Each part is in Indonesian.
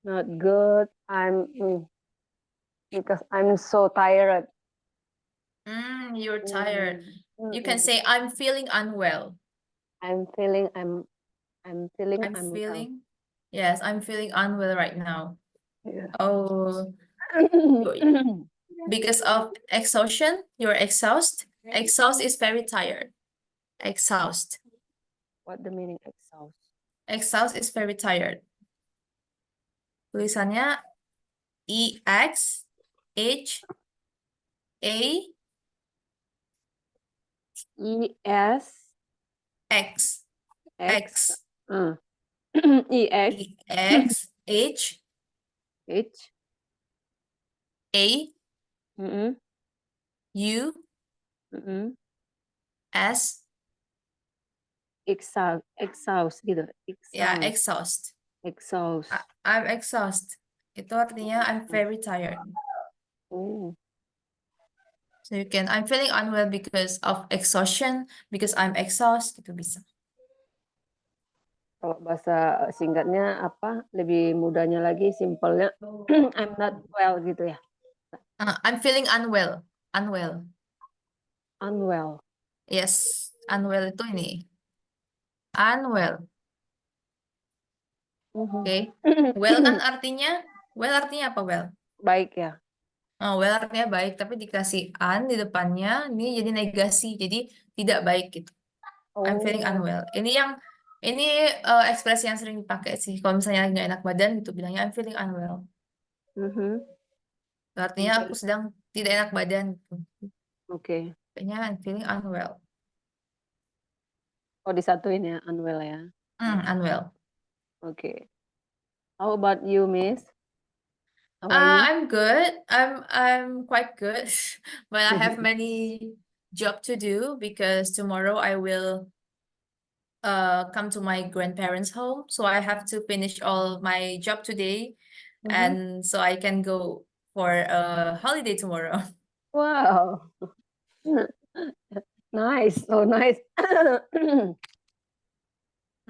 Not good. Because I'm so tired. You're tired. You can Mm-mm. say I'm feeling unwell. I'm feeling I'm feeling I'm unwell. feeling, yes, I'm feeling unwell right now. Yeah. Oh, because of exhaustion, you're exhausted. Exhaust is very tired. Exhaust. What the meaning exhaust? Exhaust is very tired. Tulisannya EX H A ES X X X EX EX H H A mm-mm, U mm-mm. S, Exhaust gitu. ya, exhaust. Exhaust. I'm exhausted. Itu artinya I'm very tired. Oh. So you can, I'm feeling unwell because of exhaustion, because I'm exhausted, gitu bisa. Kalau bahasa singkatnya apa? Lebih mudahnya lagi, simpelnya I'm not well gitu ya. I'm feeling unwell. Unwell. Unwell. Yes, unwell itu ini. Unwell. Oke. Well kan artinya, apa well? Baik ya. Oh, well artinya baik, tapi dikasih un di depannya, ini jadi negasi, jadi tidak baik gitu. I'm feeling Oh. unwell. Ini ekspresi yang sering dipakai sih. Kalau misalnya nggak enak badan gitu bilangnya I'm feeling unwell. Mhm. Artinya aku sedang tidak enak badan gitu. Oke. Kayaknya I'm feeling unwell. Oh, disatuin ya, unwell ya. Unwell. Oke. How about you, Miss? How are you? I'm good. I'm quite good, but I have many job to do because tomorrow I will come to my grandparents' home. So I have to finish all my job today, and so I can go for a holiday tomorrow. Wow. Nice, so nice.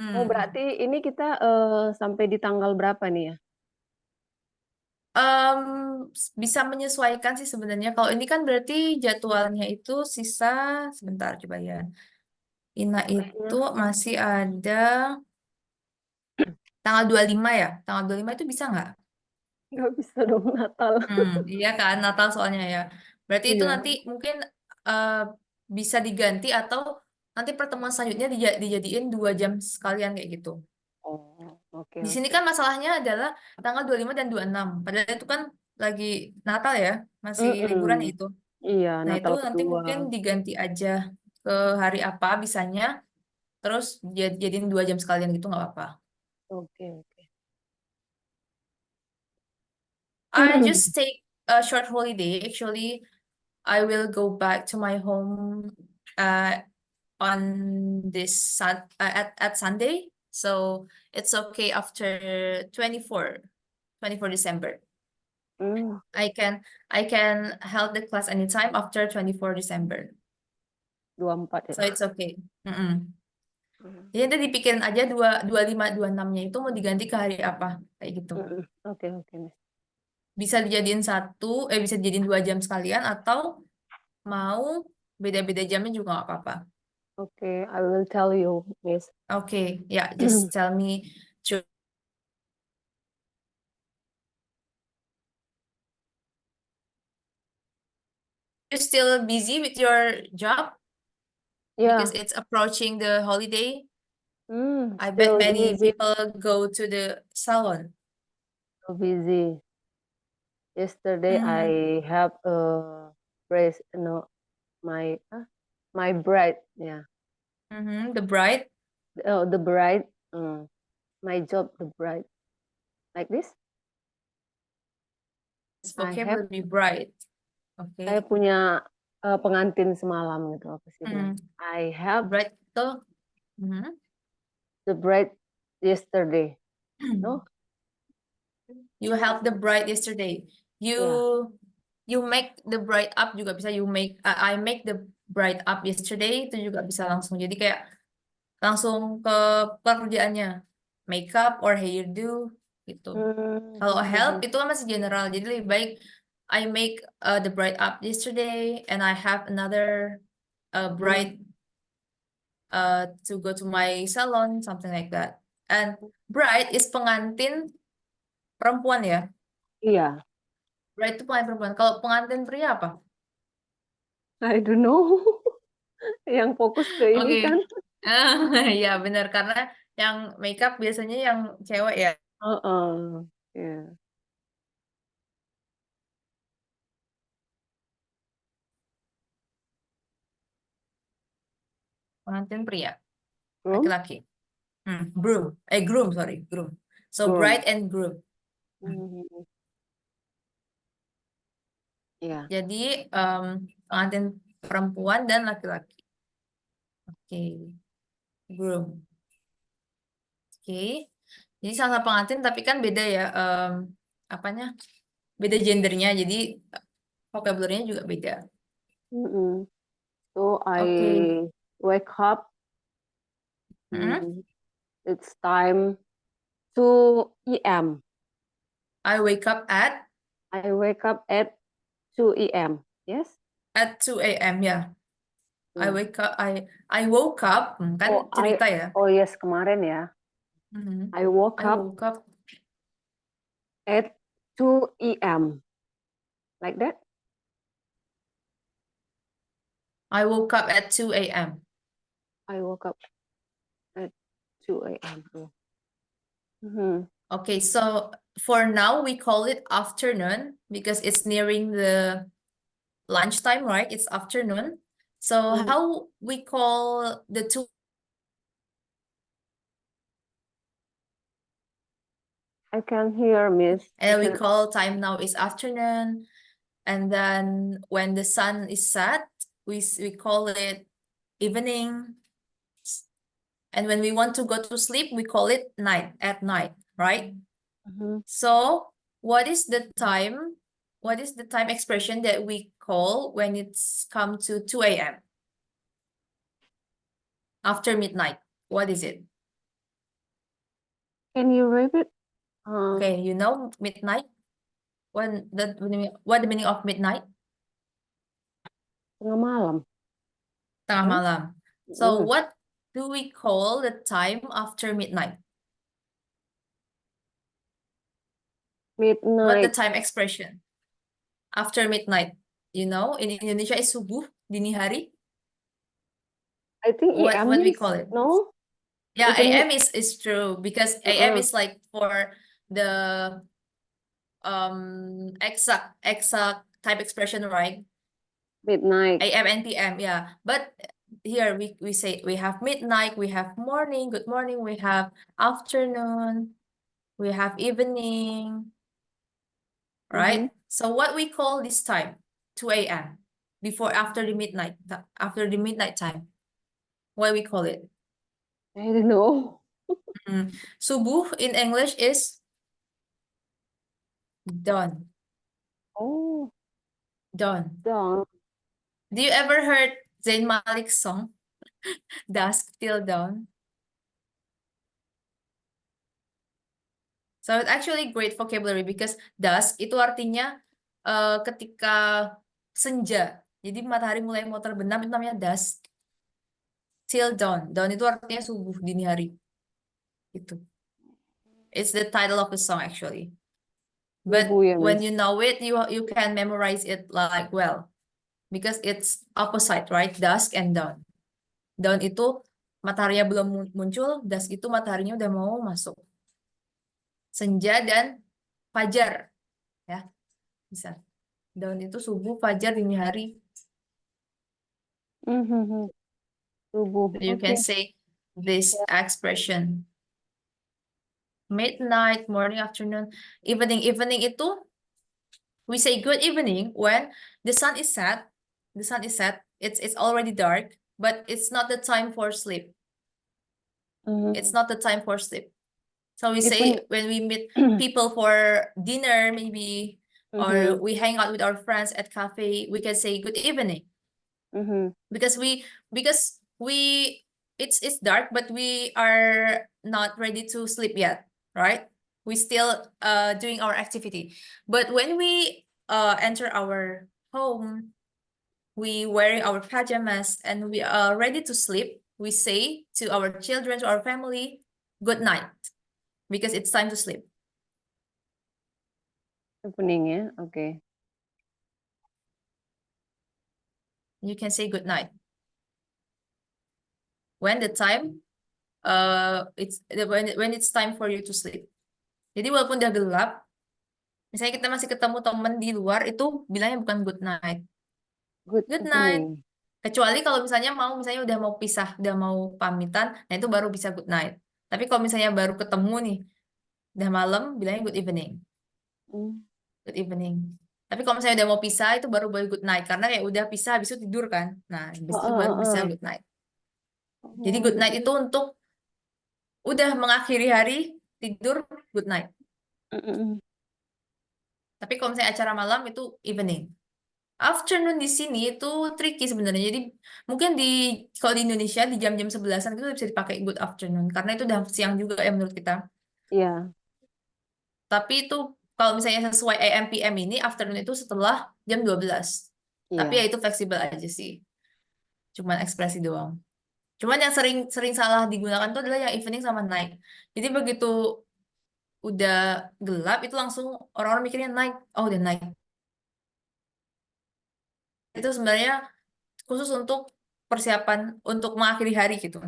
Oh, berarti ini kita sampai di tanggal berapa nih ya? Bisa menyesuaikan sih sebenarnya. Kalau ini kan berarti jadwalnya itu sisa, sebentar coba ya. Ina itu masih ada tanggal 25 ya. Tanggal 25 itu bisa nggak? Nggak bisa dong Natal. Iya kan, Natal soalnya ya. Berarti itu Iya. nanti mungkin eh, bisa diganti atau nanti pertemuan selanjutnya dijadiin 2 jam sekalian kayak gitu. Oh, oke Di sini oke. kan masalahnya adalah tanggal 25 dan 26. Padahal itu kan lagi Natal ya, masih liburan ya Mm-mm. itu. Iya, Nah, itu Natal nanti kedua. mungkin diganti aja ke hari apa bisanya, terus jadiin 2 jam sekalian gitu nggak apa-apa. Oke oke. I just take a short holiday. Actually, I will go back to my home on this at Sunday. So it's okay after 24 December. Hmm, I can held the class anytime after 24 December. 24 ya. So it's okay. Mm-mm. Hmm, Jadi nanti dipikirin aja 25 26-nya itu mau diganti ke hari apa kayak gitu. mm-mm. Oke oke, Miss. Bisa dijadiin bisa dijadiin 2 jam sekalian atau mau beda-beda jamnya juga nggak apa-apa. Oke, I will tell you, Miss. Oke, ya, just tell me. You still busy with your job because Yeah, it's approaching the holiday. I bet still many busy, people go to the salon. so busy. Yesterday Mm. I have race, no, my bride, yeah. The bride, Oh, the bride, my job, the bride. Like this, I have, vocabulary bride. saya Okay. punya pengantin semalam gitu, apa sih bilang. I have Bride itu, mhm. the bride yesterday. No? You help the bride yesterday. You Yeah. you make the bride up juga bisa. I make the bride up yesterday itu juga bisa langsung. Jadi kayak langsung ke pekerjaannya, makeup or hairdo gitu. Kalau help itu kan masih general, jadi lebih baik I make the bride up yesterday and I have another bride to go to my salon, something like that. And bride is pengantin perempuan ya. Iya, Bride itu pengantin perempuan. Kalau pengantin pria apa? I don't know. Yang fokus ke ini Oke. kan. Ya benar karena yang makeup biasanya yang cewek ya. Ya. Pengantin pria, Groom, laki-laki. Groom, sorry, groom. So groom. bride and groom. Iya. Jadi pengantin perempuan dan laki-laki. Oke, groom. Oke, jadi sama pengantin tapi kan beda ya apanya? Beda gendernya, jadi vocabulary-nya juga beda. So I Oke. wake up. Mm-mm. It's time 2 a.m. I wake up at I wake up at 2 a.m. Yes? 2 a.m. ya. I Yeah. wake up I woke up kan cerita ya. Oh yes, kemarin ya. I woke I up woke up at 2 a.m. Like that? I woke up at 2 a.m. I woke up at 2 a.m. Okay, so for now we call it afternoon because it's nearing the lunchtime, right? It's afternoon. So how we call the two? I can hear, Miss. And we call time now is afternoon. And then when the sun is set, we call it evening. And when we want to go to sleep, we call it night, at night, right? So what is the time? What is the time expression that we call when it's come to 2 a.m.? After midnight, what is it? Can you repeat? Okay, you know midnight? What the meaning of midnight? Tengah malam. Tengah malam. So what do we call the time after midnight? Midnight. What the time expression? After midnight. You know, in Indonesia is subuh, dini hari. I think What we is, call it? no? Yeah, Isn't AM is true because AM is like for the exact type expression, right? Midnight. AM and PM, yeah. But here we say we have midnight, we have morning, good morning, we have afternoon, we have evening, right? So what we call this time? 2 a.m. after the midnight time. What we call it? I don't know. Subuh in English is dawn. Oh, Dawn. dawn. Do you ever heard Zayn Malik's song, Dusk Till Dawn? So it's actually great vocabulary because dusk itu artinya ketika senja. Jadi matahari mulai mau terbenam itu namanya dusk. Till dawn. Dawn itu artinya subuh, dini hari. Itu. It's the title of the song actually. But when you know it, you can memorize it like well. Because it's opposite, right? Dusk and dawn. Dawn itu mataharinya belum muncul, dusk itu mataharinya udah mau masuk. Senja dan fajar. Ya, bisa. Dawn itu subuh, fajar, dini hari. Subuh. You can say this expression. Midnight, morning, afternoon, evening. Evening itu we say good evening when the sun is set. The sun is set. It's already dark, but it's not the time for sleep. It's not the time for sleep. So we say when we meet people for dinner, maybe, or we hang out with our friends at cafe, we can say good evening. Because it's dark, but we are not ready to sleep yet, right? We still doing our activity. But when we enter our home, we wearing our pajamas and we are ready to sleep, we say to our children, to our family, good night, because it's time to sleep. Evening ya, oke. You can say good night. When the time when it's time for you to sleep. Jadi walaupun udah gelap, misalnya kita masih ketemu temen di luar, itu bilangnya bukan good night. Good Good night. evening. Kecuali kalau misalnya udah mau pisah, udah mau pamitan, nah itu baru bisa good night. Tapi kalau misalnya baru ketemu nih, udah malam, bilangnya good evening. Hmm. Good evening. Tapi kalau misalnya udah mau pisah, itu baru boleh good night. Karena kayak udah pisah, habis itu tidur kan. Nah, habis itu baru bisa good night. Jadi good night itu untuk udah mengakhiri hari, tidur, good night. Tapi kalau misalnya acara malam itu evening. Afternoon di sini itu tricky sebenarnya. Jadi mungkin kalau di Indonesia di jam-jam 11-an itu bisa dipakai good afternoon karena itu udah siang juga ya menurut kita. Iya, Tapi itu kalau misalnya sesuai AM PM ini afternoon itu setelah jam 12. Tapi ya iya. itu fleksibel aja sih. Cuman ekspresi doang. Cuman yang sering salah digunakan itu adalah yang evening sama night. Jadi begitu udah gelap itu langsung orang-orang mikirnya night. Oh, udah night. Itu sebenarnya khusus untuk persiapan untuk mengakhiri hari gitu.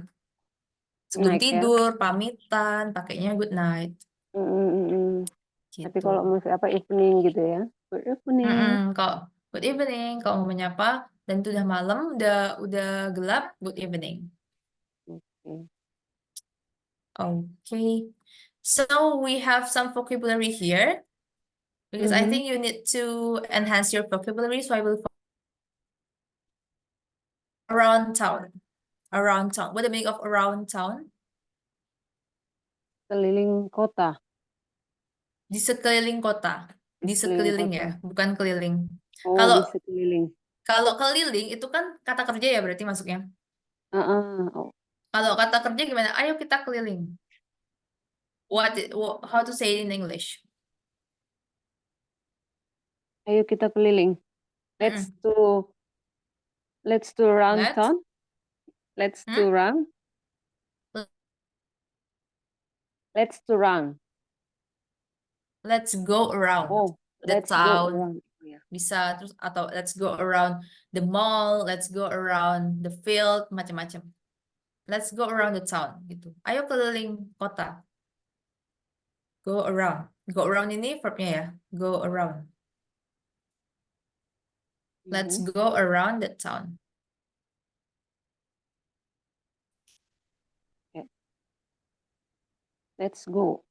Sebelum Night ya. tidur, pamitan, pakainya good night Tapi kalau gitu. masih apa evening gitu ya. Good evening. Kalau good evening, kalau mau menyapa dan itu udah malam, udah gelap, good evening. Oke. Okay. So we have some vocabulary here because I think you need to enhance your vocabulary. So I will around town. Around town. What the meaning of around town? Keliling kota. Di sekeliling kota. Di Sekeliling sekeliling ya, kota. bukan keliling. Oh, Kalau di sekeliling. kalau keliling itu kan kata kerja ya berarti masuknya. Oh, Kalau kata kerja gimana? Ayo kita keliling. How to say it in English? ayo kita keliling. Let's Mm-mm. to run Let's town. Let's to hmm? run. Let's to run. Let's go around Oh, the let's go town. around. Ya. Bisa terus atau let's go around the mall, let's go around the field, macam-macam. Let's go around the town gitu. Ayo keliling kota. Go around. Go around ini verbnya ya. Go around. Let's go around the town. Okay. Let's go.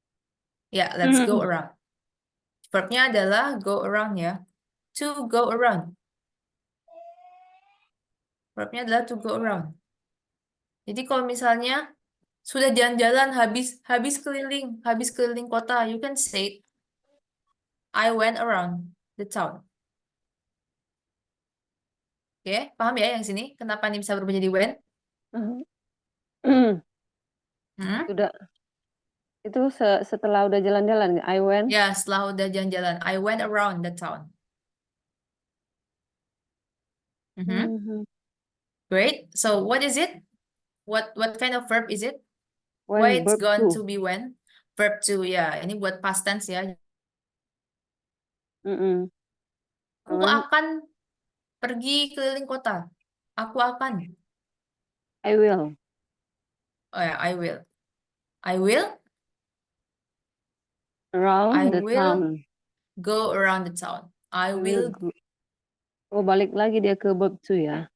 Ya, let's go around. Verbnya adalah go around ya. To go around. Verbnya adalah to go around. Jadi kalau misalnya sudah jalan-jalan habis keliling kota, you can say I went around the town. Oke, paham ya yang sini? Kenapa ini bisa berubah jadi when? Sudah. Itu setelah udah jalan-jalan, I went. Ya, setelah udah jalan-jalan, I went around the town. Great. So what is it? What kind of verb is it? Why When, it's verb going to. to be when? Verb to ya. Ini buat past tense ya. Aku When akan pergi keliling kota. Aku akan. I will. Oh ya, I will. I will. Around the will town. go around the town. I will go. Oh, balik lagi dia ke verb to ya.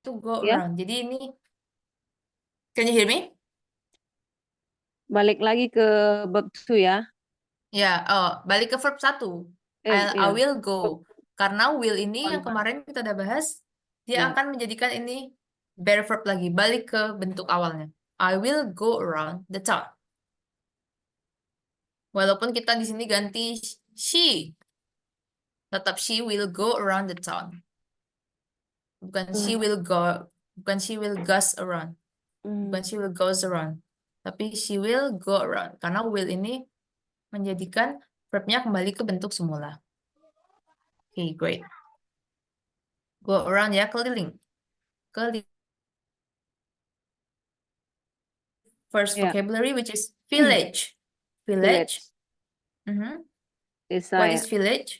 to go Ya. around. Jadi ini, can you hear me? Balik lagi ke verb to ya. Ya, balik ke verb 1. I will go. Karena will ini yang kemarin kita udah bahas, dia Ya. akan menjadikan ini bare verb lagi, balik ke bentuk awalnya. I will go around the town. Walaupun kita di sini ganti she, tetap she will go around the town. Bukan she will go, bukan she will goes around. Bukan she will goes around. Tapi she will go around. Karena will ini menjadikan verbnya kembali ke bentuk semula. Okay, great. Go around ya, keliling. Keliling. First Ya, vocabulary, which is village. village. Village. Mhm. Desa What ya, is village?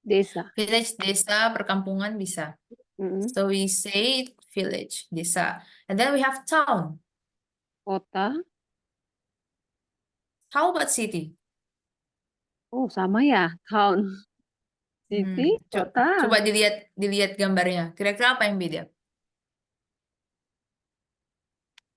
desa. Village, desa, perkampungan bisa. Mm-mm. So we say village, desa. And then we have town. Kota. How about city? Oh, sama ya, town. City, kota. Coba dilihat gambarnya. Kira-kira apa yang beda?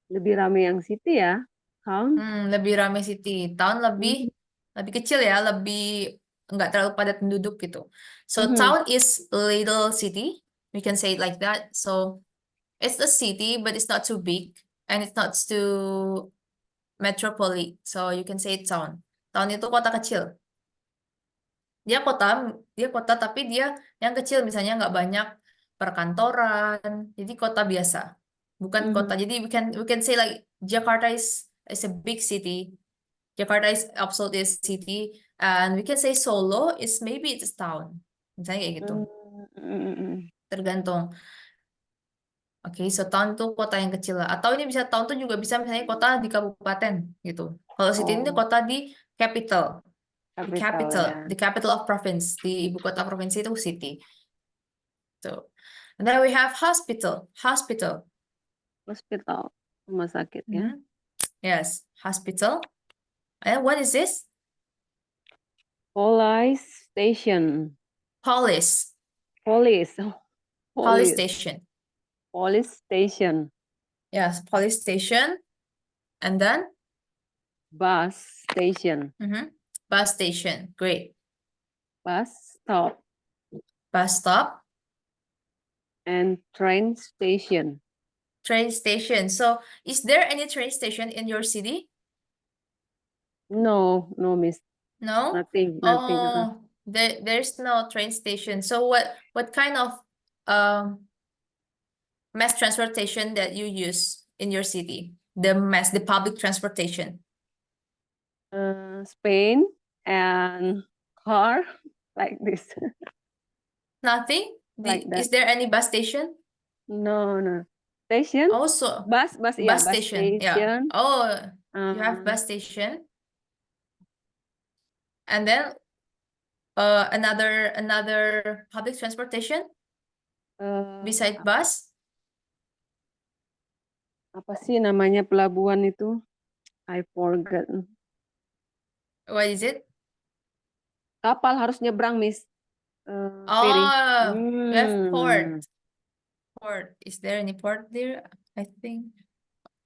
Lebih rame yang city ya, town. Lebih ramai city. Town Mhm. lebih kecil ya, lebih nggak terlalu padat penduduk gitu. So Mhm. town is little city. We can say it like that. So it's a city, but it's not too big and it's not too metropolitan. So you can say town. Town itu kota kecil. Dia kota tapi dia yang kecil, misalnya nggak banyak perkantoran. Jadi kota biasa. Bukan kota. Mhm. Jadi we can say like Jakarta is a big city. Jakarta is also this city, and we can say Solo is maybe it's a town. Misalnya kayak gitu. Mm. Tergantung. Oke, so town tuh kota yang kecil lah. Atau ini bisa town tuh juga bisa misalnya kota di kabupaten gitu. Kalau city ini Oh, kota di capital. The capital capital, ya. the capital of province. Di ibu kota provinsi itu city. So, and then we have hospital. Hospital. Hospital, rumah sakit ya. Yes, hospital. And what is this? Police station. Police. Police. Oh, Police police. station. Police station. Yes, police station. And then Bus station. bus station. Great. Bus stop. Bus stop. And train station. Train station. So, is there any train station in your city? No, miss. No? Nothing. Oh, there's no train station. So what kind of mass transportation that you use in your city? The public transportation. Spain and car like this. Nothing? Like that. Is there any bus station? No. Station? Also, Bus bus station. Yeah. station. Oh, you have bus station. And then another public transportation beside bus. Apa sih namanya pelabuhan itu? I forgot. What is it? Kapal harus nyebrang, Miss. Ferry. We have port. Port. Is there any port there? I think.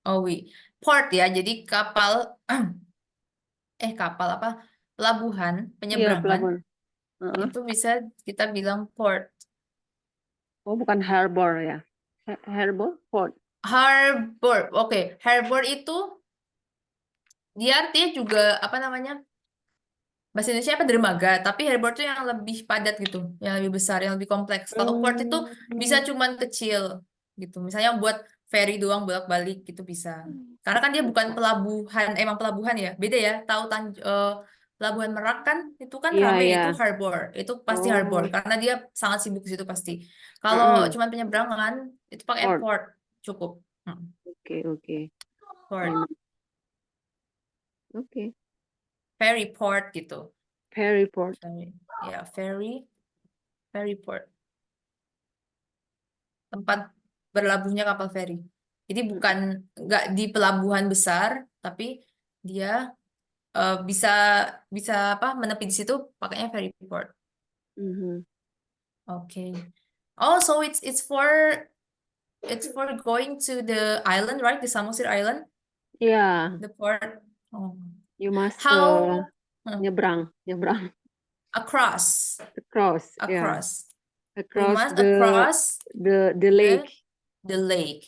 Oh, port ya. Jadi kapal. Kapal apa? Pelabuhan, Iya, penyeberangan. pelabuhan. Itu bisa kita bilang port. Oh, bukan harbor ya. Harbor, port. Harbor. Oke, harbor itu dia artinya juga apa namanya? Bahasa Indonesia apa dermaga, tapi harbor itu yang lebih padat gitu, yang lebih besar, yang lebih kompleks. Kalau port itu bisa cuman kecil gitu. Misalnya buat ferry doang bolak-balik gitu bisa. Karena kan dia bukan pelabuhan, emang pelabuhan ya. Beda ya. Tahu Pelabuhan Merak kan itu kan Iya, rame, iya. itu harbor. Itu pasti harbor Oh. karena dia sangat sibuk di situ pasti. Kalau cuman penyeberangan itu pakai Port. port cukup. Oke. Port. Oke. Ferry port gitu. Ferry port. Ya, ferry port. Tempat berlabuhnya kapal feri. Jadi bukan nggak di pelabuhan besar, tapi dia bisa apa menepi di situ pakainya ferry port. Okay. Oh, so it's for going to the island, right? The Samosir Island. Yeah. The port. Oh. You must How nyebrang. Across. Yeah. We must the across the lake. The lake.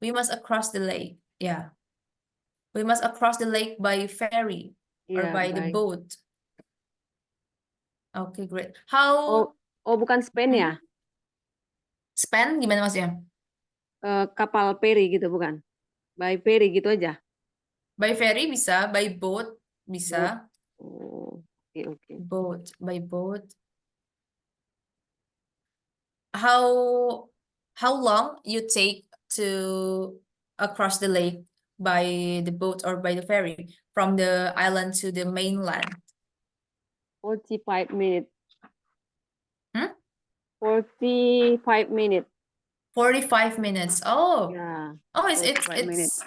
We must across the lake. Yeah. We must across the lake by ferry or by the boat. Okay, great. How? Oh, bukan Spain ya? Spain gimana maksudnya? Kapal feri gitu bukan? By ferry gitu aja. By ferry bisa, by boat Boat. bisa, Oh, oke. by boat. How long you take to across the lake by the boat or by the ferry from the island to the mainland? 45 minutes. Hmm? 45 minutes. 45 minutes. Oh, Yeah, oh, 45 minutes.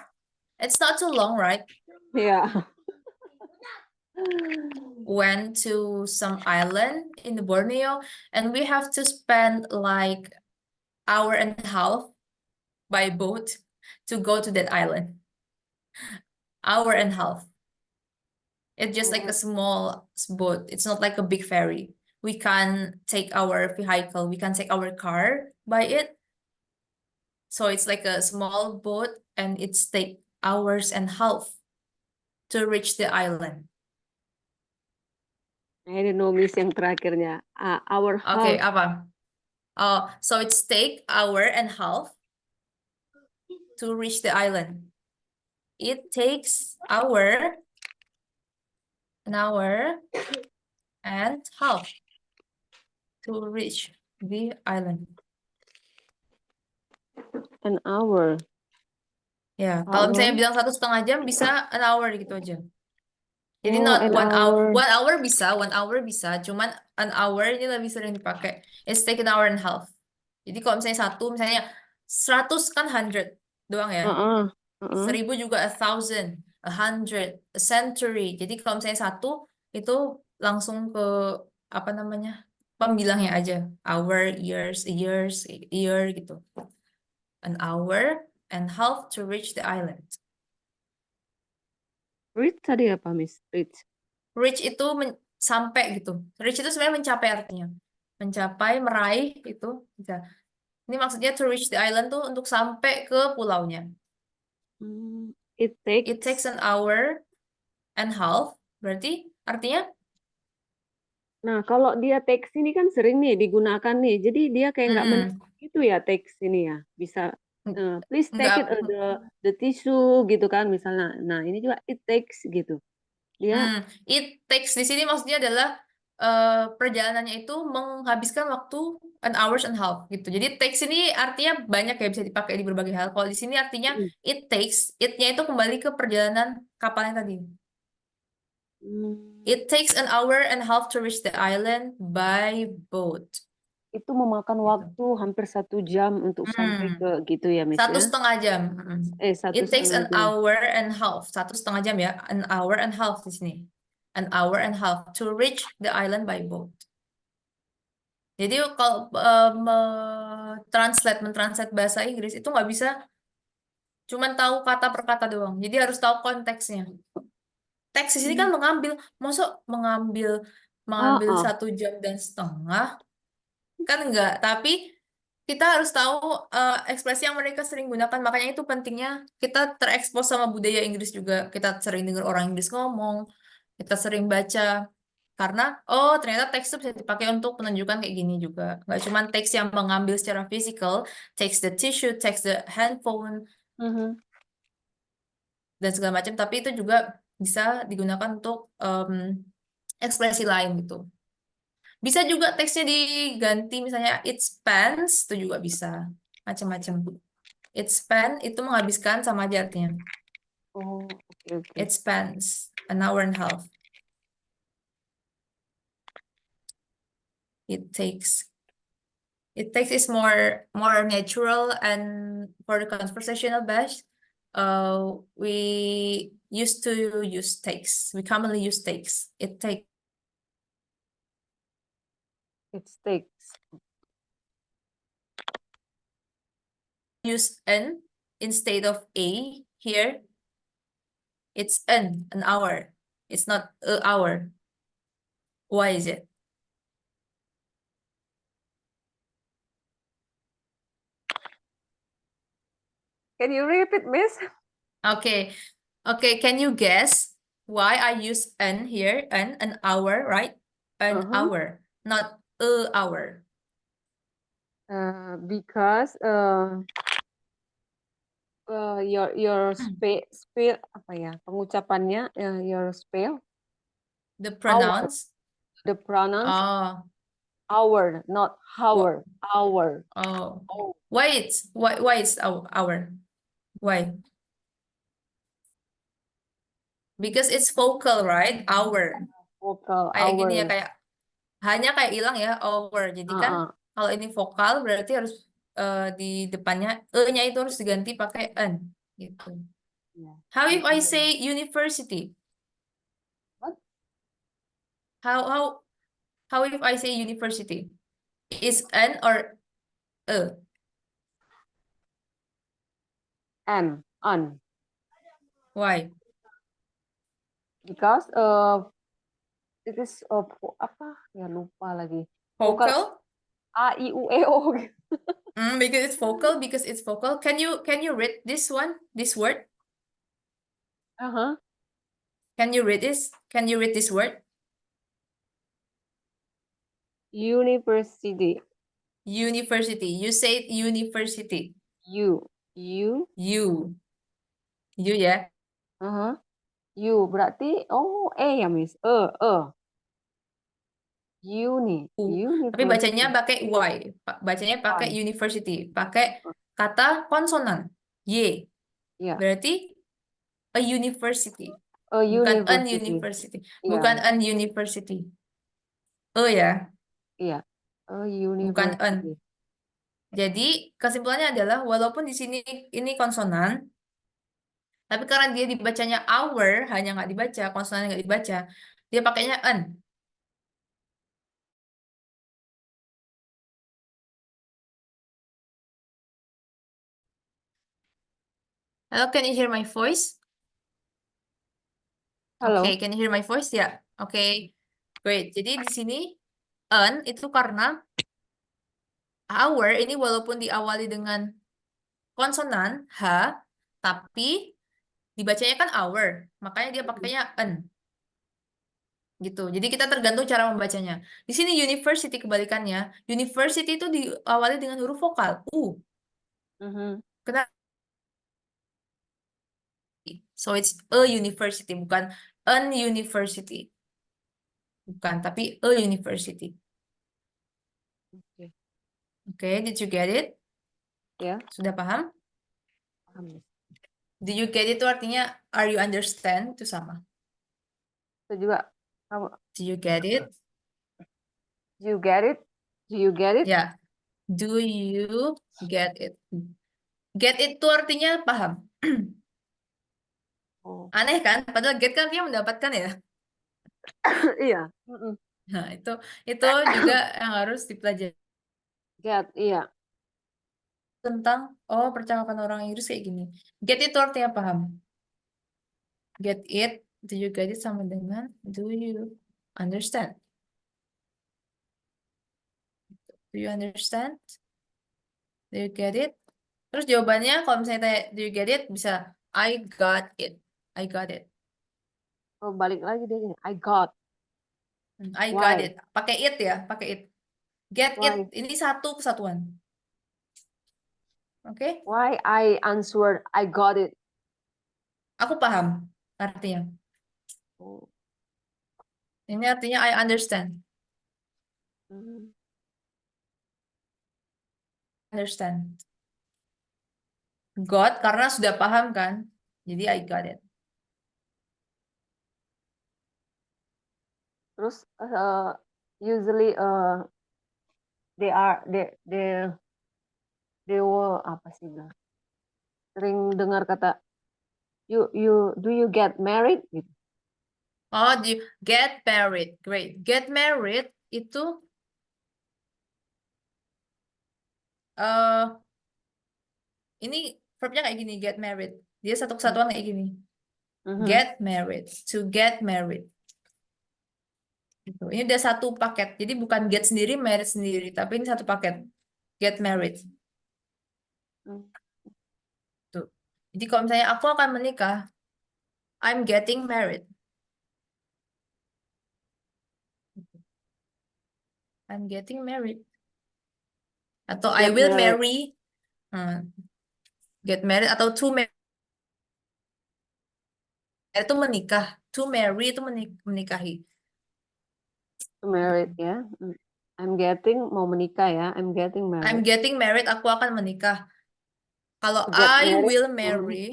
it's not too long, right? Yeah. Went to some island in the Borneo, and we have to spend like hour and a half by boat to go to that island. Hour and a half. It's just like a small boat. It's not like a big ferry. We can take our vehicle, we can take our car by it. So it's like a small boat and it's take hours and a half to reach the island. I don't know, Miss, yang terakhirnya. Our Okay, house. apa? Oh, so it's take hour and a half to reach the island. It takes an hour and a half to reach the island. An hour. Ya, kalau misalnya bilang 1,5 jam bisa an hour gitu aja. Jadi not an 1 hour, hour. 1 hour bisa, cuman an hour ini lebih sering dipakai. It's take an hour and a half. Jadi kalau misalnya 100 kan 100 doang ya. Uh-uh. 1000 juga 1,000, 100, a century. Jadi kalau misalnya 1 itu langsung ke apa namanya? Pembilangnya aja. Hour, years, year gitu. An hour and half to reach the island. Reach tadi apa, Miss? Reach itu sampai gitu. Reach itu sebenarnya mencapai artinya. Mencapai, meraih itu bisa. Ini maksudnya to reach the island tuh untuk sampai ke pulaunya. It It takes takes. an hour and half. Berarti artinya? Nah, kalau dia teks ini kan sering nih digunakan nih. Jadi dia kayak nggak menentu gitu ya teks ini ya. Bisa please take it the tissue gitu kan misalnya. Nah, ini juga it takes gitu. Dia It takes di sini maksudnya adalah perjalanannya itu menghabiskan waktu an hours and half gitu. Jadi takes ini artinya banyak ya, bisa dipakai di berbagai hal. Kalau di sini artinya it takes, it-nya itu kembali ke perjalanan kapalnya tadi. It takes an hour and half to reach the island by boat. Itu memakan waktu hampir 1 jam untuk sampai ke gitu ya, Miss ya? 1,5 jam. It takes 1,5 an jam. hour and half. 1,5 jam ya. An hour and half di sini. An hour and half to reach the island by boat. Jadi kalau mentranslate bahasa Inggris itu nggak bisa cuman tahu kata per kata doang. Jadi harus tahu konteksnya. Teks di sini kan masuk mengambil 1,5 jam kan enggak. Tapi kita harus tahu ekspresi yang mereka sering gunakan. Makanya itu pentingnya kita terekspos sama budaya Inggris juga. Kita sering dengar orang Inggris ngomong, kita sering baca. Karena, oh ternyata teks itu bisa dipakai untuk menunjukkan kayak gini juga. Nggak cuma teks yang mengambil secara fisikal, teks the tissue, teks the handphone, dan segala macam. Tapi itu juga bisa digunakan untuk ekspresi lain gitu. Bisa juga teksnya diganti, misalnya it spans, itu juga bisa. Macam-macam. It span itu menghabiskan sama aja artinya. Oh, oke. It spans an hour and a half. It takes is more natural, and for the conversational bash, we used to use takes. We commonly use takes. It takes. It takes. Use an instead of a here. It's an hour. It's not an hour. Why is it? Can you repeat, Miss? Okay. Can you guess why I use an here? An hour, right? An hour, not a hour. Because your spell apa ya pengucapannya your spell The our pronounce. the pronounce Oh, our not what? our our Oh, oh why it's our? Why? Because it's vocal, right? Our. vocal Kayak gini ya, our kayak hanya kayak hilang ya, our. Jadi kan kalau ini vokal berarti harus di depannya e-nya itu harus diganti pakai n gitu. yeah. How if I say university? What? How if I say university? Is n or e? An Why? because it is apa ya lupa lagi vokal Vocal? a i u e o Because it's vocal. Can you read this one? This word? uh-huh. Can you read this? Can you read this word? University University. You say university. you You. You ya. uh-huh. You berarti ya Miss uni Tapi bacanya university pakai Y. Bacanya pakai why university. Pakai kata konsonan. Y. ya Berarti a university. a Bukan an university university. ya Bukan an university. Ya. iya a Bukan an. university Jadi kesimpulannya adalah walaupun di sini ini konsonan, tapi karena dia dibacanya our, hanya nggak dibaca, konsonannya nggak dibaca, dia pakainya an. Hello, can you hear my voice? halo Oke, can you hear my voice? Ya, oke. Great. Jadi di sini an itu karena our ini walaupun diawali dengan konsonan h, tapi dibacanya kan our, makanya dia pakainya an. Gitu. Jadi kita tergantung cara membacanya. Di sini university kebalikannya. University itu diawali dengan huruf vokal u. Mhm. Kenapa? So it's a university, bukan an university. Bukan, tapi a university. Oke. Oke, did you get it? Ya Sudah paham? paham. Do you get it itu artinya are you understand? Itu sama. Itu juga kamu Do you get it? do you get it do you get it Ya. Do you get it? Get it itu artinya paham. oh Aneh kan? Padahal get kan artinya mendapatkan ya. iya Mm-mm. Nah, itu juga yang harus dipelajari get iya tentang percakapan orang Inggris kayak gini. Get itu artinya paham. Get it, do you get it sama dengan do you understand? Do you understand? Do you get it? Terus jawabannya kalau misalnya tanya do you get it bisa I got it. I got it. oh, balik lagi dia gini I got I got why it. Pakai it ya, pakai it. Get it. why Ini satu kesatuan. Oke? why I answered I got it Aku paham artinya. oh. Ini artinya I understand. Mhm. Understand. Got karena sudah paham kan? Jadi I got it. Terus usually they will apa sih bilang sering dengar kata do you get married gitu Oh, do you get married? Great. Get married itu eh ini verbnya kayak gini, get married. Dia satu kesatuan kayak gini. Mhm. Get married. To get married. Gitu. Ini udah satu paket. Jadi bukan get sendiri, married sendiri, tapi ini satu paket. Get married. Hmm. Tuh. Jadi kalau misalnya aku akan menikah, I'm getting married. I'm getting married. Atau I Get will married. marry. Hmm. Get married atau to marry itu menikah. To marry itu menikahi. Married ya. I'm getting mau menikah ya. I'm getting I'm married. getting married, aku akan menikah. Kalau To get I married. will marry,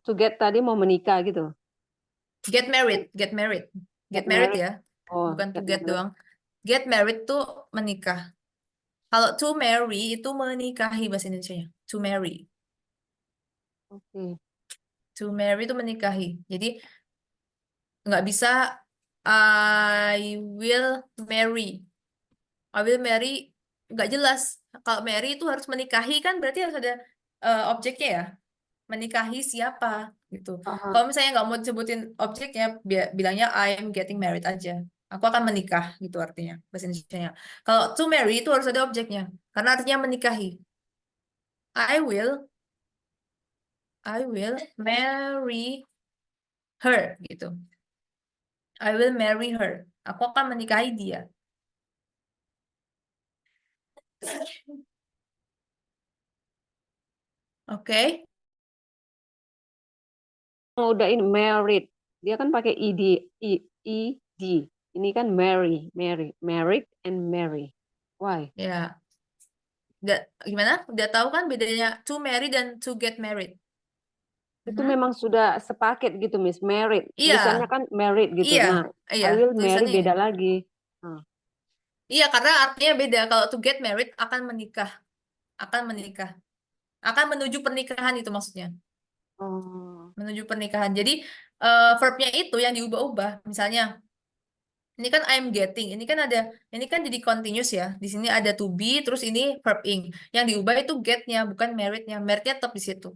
To get tadi mau menikah gitu. get married, get married. Get Get married married. ya, Oh, bukan to get get married. doang. Get married tuh menikah. Kalau to marry itu menikahi bahasa Indonesianya. To marry. Oke. To marry itu menikahi. Jadi nggak bisa I will marry. I will marry nggak jelas. Kalau marry itu harus menikahi kan berarti harus ada objeknya ya. Menikahi siapa gitu. Aha. Kalau misalnya nggak mau disebutin objeknya, bilangnya I'm getting married aja. Aku akan menikah gitu artinya bahasa Indonesianya. Kalau to marry itu harus ada objeknya karena artinya menikahi. I will marry her gitu. I will marry her. Aku akan menikahi dia. Oke. Udah ini married. Dia kan pakai id, ed. Ini kan married and marry. Why? Ya. Gimana? Udah tahu kan bedanya to marry dan to get married? Itu Mhm. memang sudah sepaket gitu, Miss. Married. Iya, Tulisannya kan married gitu. iya, Nah, iya. I will marry Tulisannya beda ini. lagi. Nah, Iya, karena artinya beda. Kalau to get married akan menikah, akan menuju pernikahan itu maksudnya, oh, menuju pernikahan. Jadi verbnya itu yang diubah-ubah. Misalnya, ini kan I'm getting, ini kan jadi continuous ya. Di sini ada to be, terus ini verb ing. Yang diubah itu get-nya, bukan married-nya. Married-nya tetap di situ.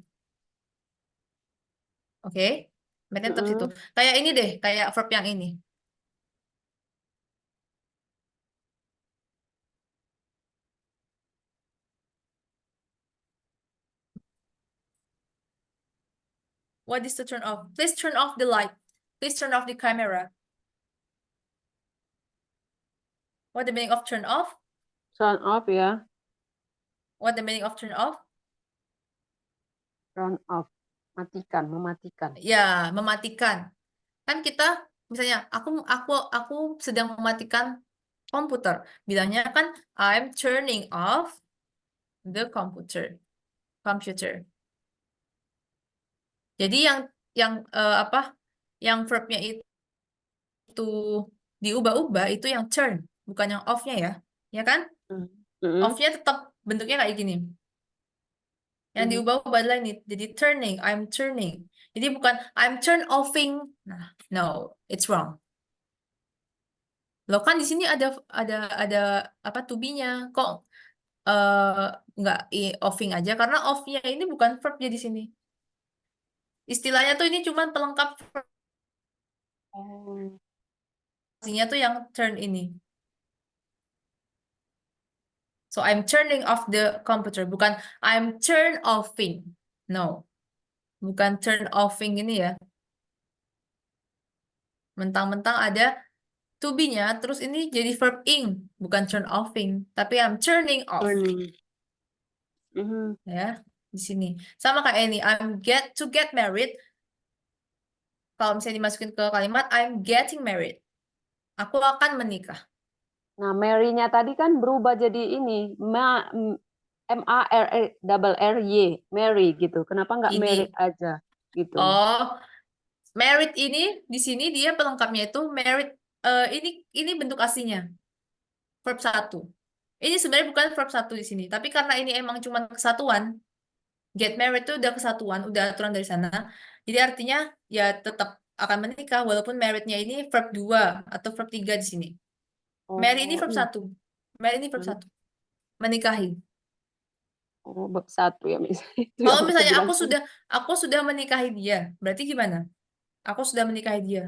Oke? Married-nya tetap di situ. mm-mm. Kayak ini deh, kayak verb yang ini. What is to turn off? Please turn off the light. Please turn off the camera. What the meaning of turn off? Turn off ya. What the meaning of turn off? Turn off. Matikan, mematikan. Ya, mematikan. Kan kita misalnya aku sedang mematikan komputer. Bilangnya kan I'm turning off the computer. Computer. Jadi yang apa? Yang verbnya itu diubah-ubah itu yang turn, bukan yang off-nya ya. Ya kan? Mm-mm. Off-nya tetap bentuknya kayak gini. Yang Mhm. diubah-ubah adalah ini. Jadi turning, I'm turning. Jadi bukan I'm turn offing. Nah, no, it's wrong. Loh kan di sini ada apa to be-nya. Kok nggak offing aja karena off-nya ini bukan verb-nya di sini. Istilahnya tuh ini cuma pelengkap verb. Oh, Aslinya tuh yang turn ini. So I'm turning off the computer, bukan I'm turn offing. No, bukan turn offing ini ya. Mentang-mentang ada to be-nya, terus ini jadi verb ing, bukan turn offing, tapi I'm turning off turning. Mhm. ya di sini. Sama kayak ini, to get married. Kalau misalnya dimasukin ke kalimat I'm getting married, aku akan menikah. Nah, marry-nya tadi kan berubah jadi ini, M-A-R-R-Y, Mary gitu. Kenapa nggak married Ini, aja gitu? oh, married ini di sini dia pelengkapnya itu married. Ini bentuk aslinya, verb satu. Ini sebenarnya bukan verb satu di sini, tapi karena ini emang cuma kesatuan, get married itu udah kesatuan, udah aturan dari sana. Jadi artinya ya tetap akan menikah walaupun married-nya ini verb 2 atau verb 3 di sini. Marry ini Oh, verb iya. 1. Marry ini verb Hmm. 1. Menikahi. Oh, bab satu ya, Miss. Itu Kalau yang aku misalnya bilang. aku sudah menikahi dia, berarti gimana? Aku sudah menikahi dia.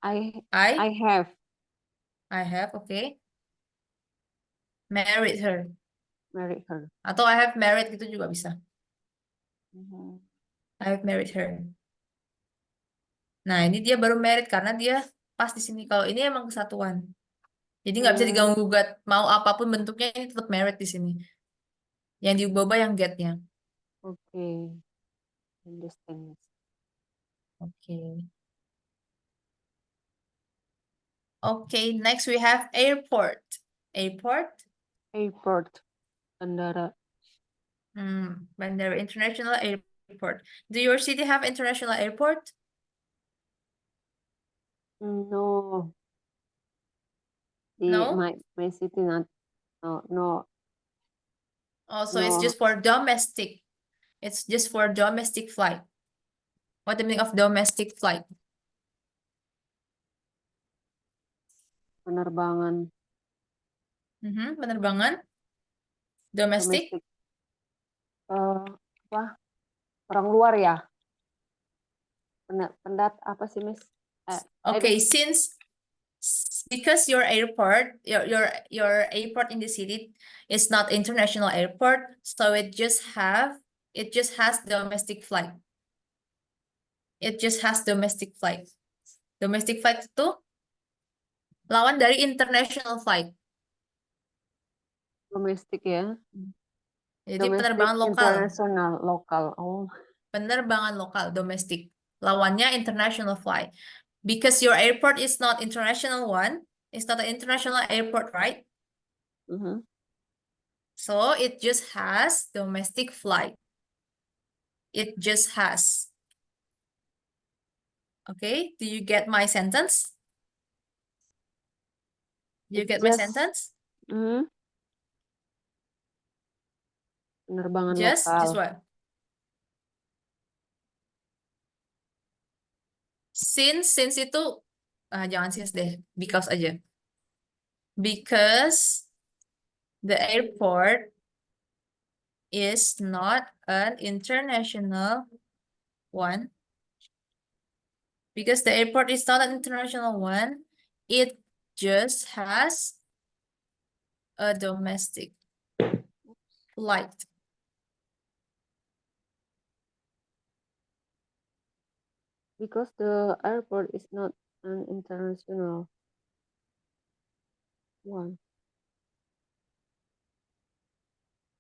I I I have I have, okay, married her. married her. Atau I have married gitu juga bisa. Mhm. I have married her. Nah, ini dia baru married karena dia pas di sini. Kalau ini emang kesatuan. Jadi nggak bisa Hmm. diganggu gugat. Mau apapun bentuknya ini tetap married di sini. Yang diubah-ubah yang get-nya. Okay, understand. Okay. Okay, next we have airport. Airport. Airport, bandara. Bandara, international airport. Do your city have international airport? No, No? my city not, no, Oh, so it's no just for domestic. It's just for domestic flight. What the meaning of domestic flight? penerbangan Penerbangan domestic. domestik. Apa? Orang luar ya? Pendat apa sih, Miss? Okay, because your airport, your airport in the city is not international airport, so it just has domestic flight. It just has domestic flight. Domestic flight itu lawan dari international flight. Domestik ya? Jadi Domestik, penerbangan lokal. internasional, lokal. Oh, Penerbangan lokal, domestik. Lawannya international flight. Because your airport is not international one, it's not an international airport, right? mhm. So it just has domestic flight. It just has. Okay, do you get my sentence? Do you It get my just, sentence? Penerbangan Just lokal. what? Since itu jangan since deh, because aja. Because the airport is not an international one. Because the airport is not an international one, it just has a domestic flight. Because the airport is not an international one.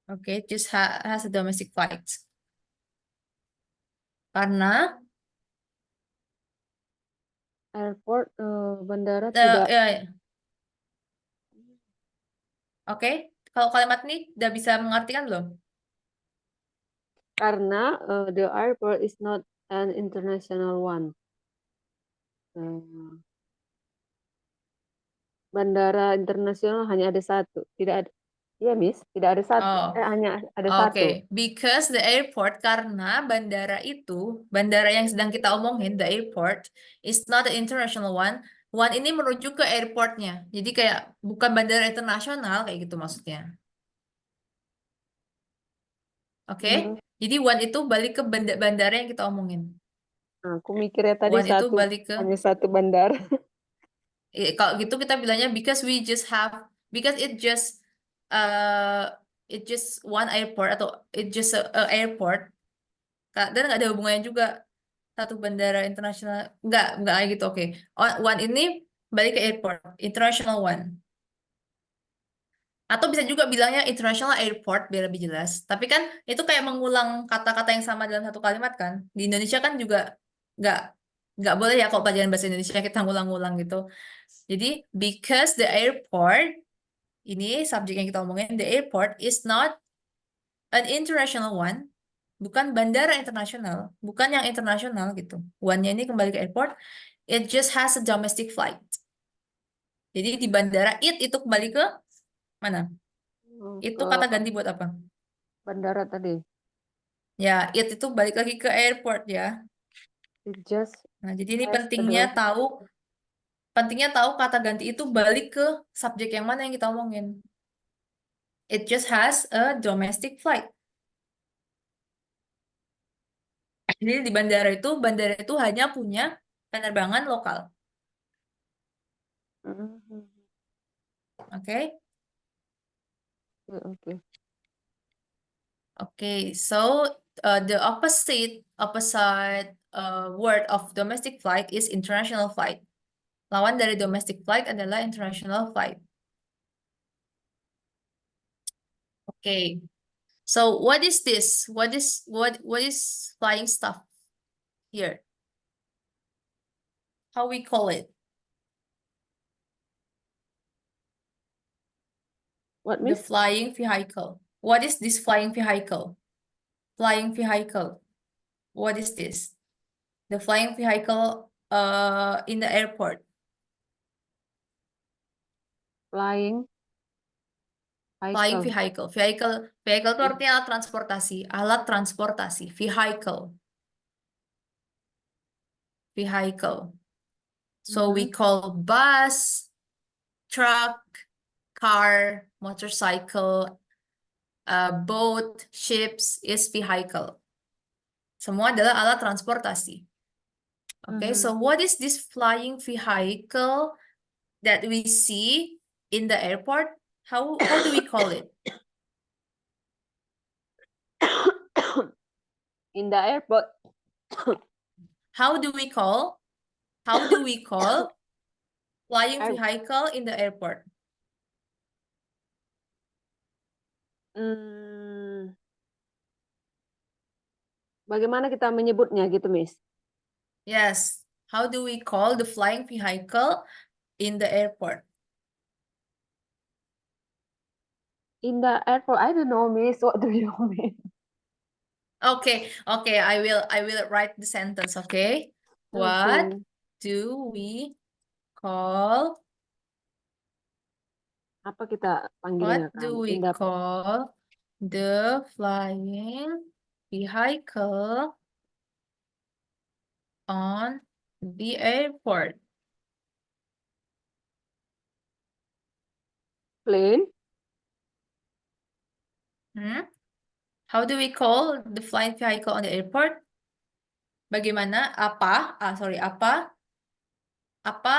Okay, just has a domestic flight. Karena Airport, bandara tidak. Oke, kalau kalimat ini udah bisa mengartikan belum? Karena the airport is not an international one. Bandara internasional hanya ada satu, tidak ada. Iya, Miss, tidak ada satu. Oh, Hanya ada oke. satu. Because the airport, karena bandara itu, bandara yang sedang kita omongin, the airport, is not an international one. One ini merujuk ke airportnya. Jadi kayak bukan bandara internasional, kayak gitu maksudnya. Oke? Jadi one itu balik ke bandara yang kita omongin. Nah, aku mikirnya tadi One itu satu, balik ke, hanya satu bandara. kalau gitu kita bilangnya because it just one airport atau it just a airport. Dan nggak ada hubungannya juga satu bandara internasional, nggak kayak gitu. Oke. One ini balik ke airport international one, atau bisa juga bilangnya international airport biar lebih jelas, tapi kan itu kayak mengulang kata-kata yang sama dalam satu kalimat kan. Di Indonesia kan juga nggak nggak boleh ya kalau pelajaran bahasa Indonesia kita ngulang-ngulang gitu. Jadi because the airport, ini subjek yang kita omongin, the airport is not an international one, bukan bandara internasional, bukan yang internasional gitu. One-nya ini kembali ke airport, it just has a domestic flight. Jadi di bandara itu kembali ke mana? Itu Ke kata ganti buat apa? bandara tadi. Ya, itu balik lagi ke airport ya. It just Nah, jadi ini has a pentingnya tahu kata ganti itu balik ke subjek yang mana yang kita omongin. It just has a domestic flight. Jadi di bandara itu hanya punya penerbangan lokal. Oke? Oke. Okay, so the opposite word of domestic flight is international flight. Lawan dari domestic flight adalah international flight. Okay, So what is this? What is flying stuff here? How we call it? What, The Miss? flying vehicle. What is this flying vehicle? Flying vehicle. What is this? The flying vehicle in the airport. Flying Flying vehicle. vehicle. Vehicle itu artinya alat transportasi. Alat transportasi. Vehicle. Vehicle. So we call bus, truck, car, motorcycle, boat, ships is vehicle. Semua adalah alat transportasi. Okay, so what is this flying vehicle that we see in the airport? How do we call it? In the airport. How do we call flying vehicle in the airport? Bagaimana kita menyebutnya gitu, Miss? Yes. How do we call the flying vehicle in the airport? In the airport, I don't know, Miss. What do you mean? Okay, I will write the sentence, okay? What do we call Apa kita panggilnya kan? call the flying vehicle on the airport? Plane? How do we call the flying vehicle on the airport? Bagaimana? Apa? Apa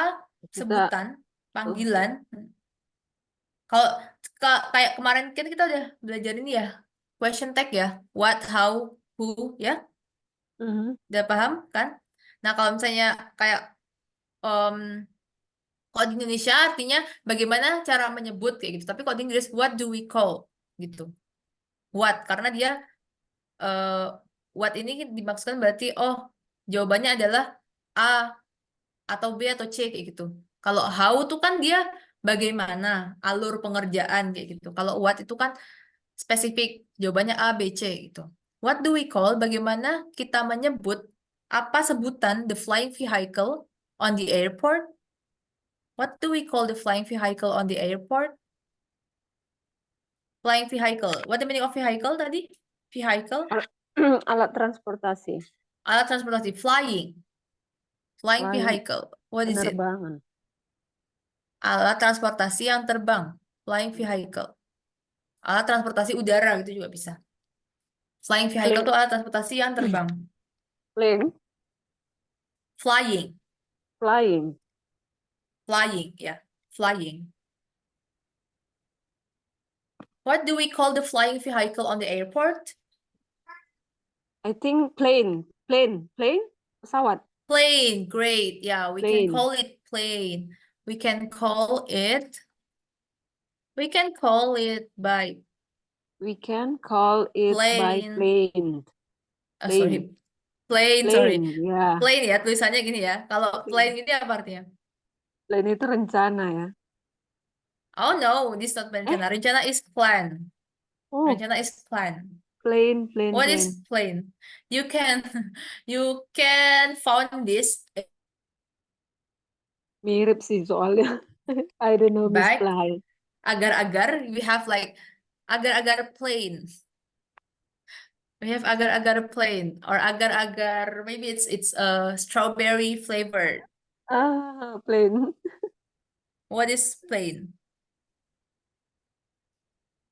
sebutan, panggilan? Kalau kayak kemarin kan kita udah belajar ini ya, question tag ya, what, how, who, ya, udah paham kan? Nah kalau misalnya kayak kalau di Indonesia artinya bagaimana cara menyebut kayak gitu, tapi kalau di Inggris what do we call gitu, what karena dia what ini dimaksudkan berarti oh jawabannya adalah A atau B atau C kayak gitu. Kalau how tuh kan dia bagaimana alur pengerjaan kayak gitu. Kalau what itu kan spesifik, jawabannya A, B, C gitu. What do we call? Bagaimana kita menyebut apa sebutan the flying vehicle on the airport? What do we call the flying vehicle on the airport? Flying vehicle. What the meaning of vehicle tadi? Vehicle. Alat transportasi. Alat transportasi. Flying. Flying vehicle. What is it? Penerbangan. Alat transportasi yang terbang. Flying vehicle. Alat transportasi udara gitu juga bisa. Flying vehicle itu alat transportasi yang terbang. Plane? Flying. Flying. Flying, ya. Flying. What do we call the flying vehicle on the airport? I think plane. Plane? Pesawat. Plane, great. Yeah, we can call it plane. We can call it by We can call it by plane. sorry. Plane, sorry. Ya. Plane ya, tulisannya gini ya. Kalau plane ini apa artinya? Plane itu rencana ya. Oh no, this is not rencana. Rencana is plan. Rencana is plan. Plane. What is plane? You can found this mirip sih soalnya. I don't know, Miss back. Plane. Agar-agar we have like agar-agar plane. We have agar-agar plain or agar-agar maybe it's a strawberry flavored. Plain. What is plain?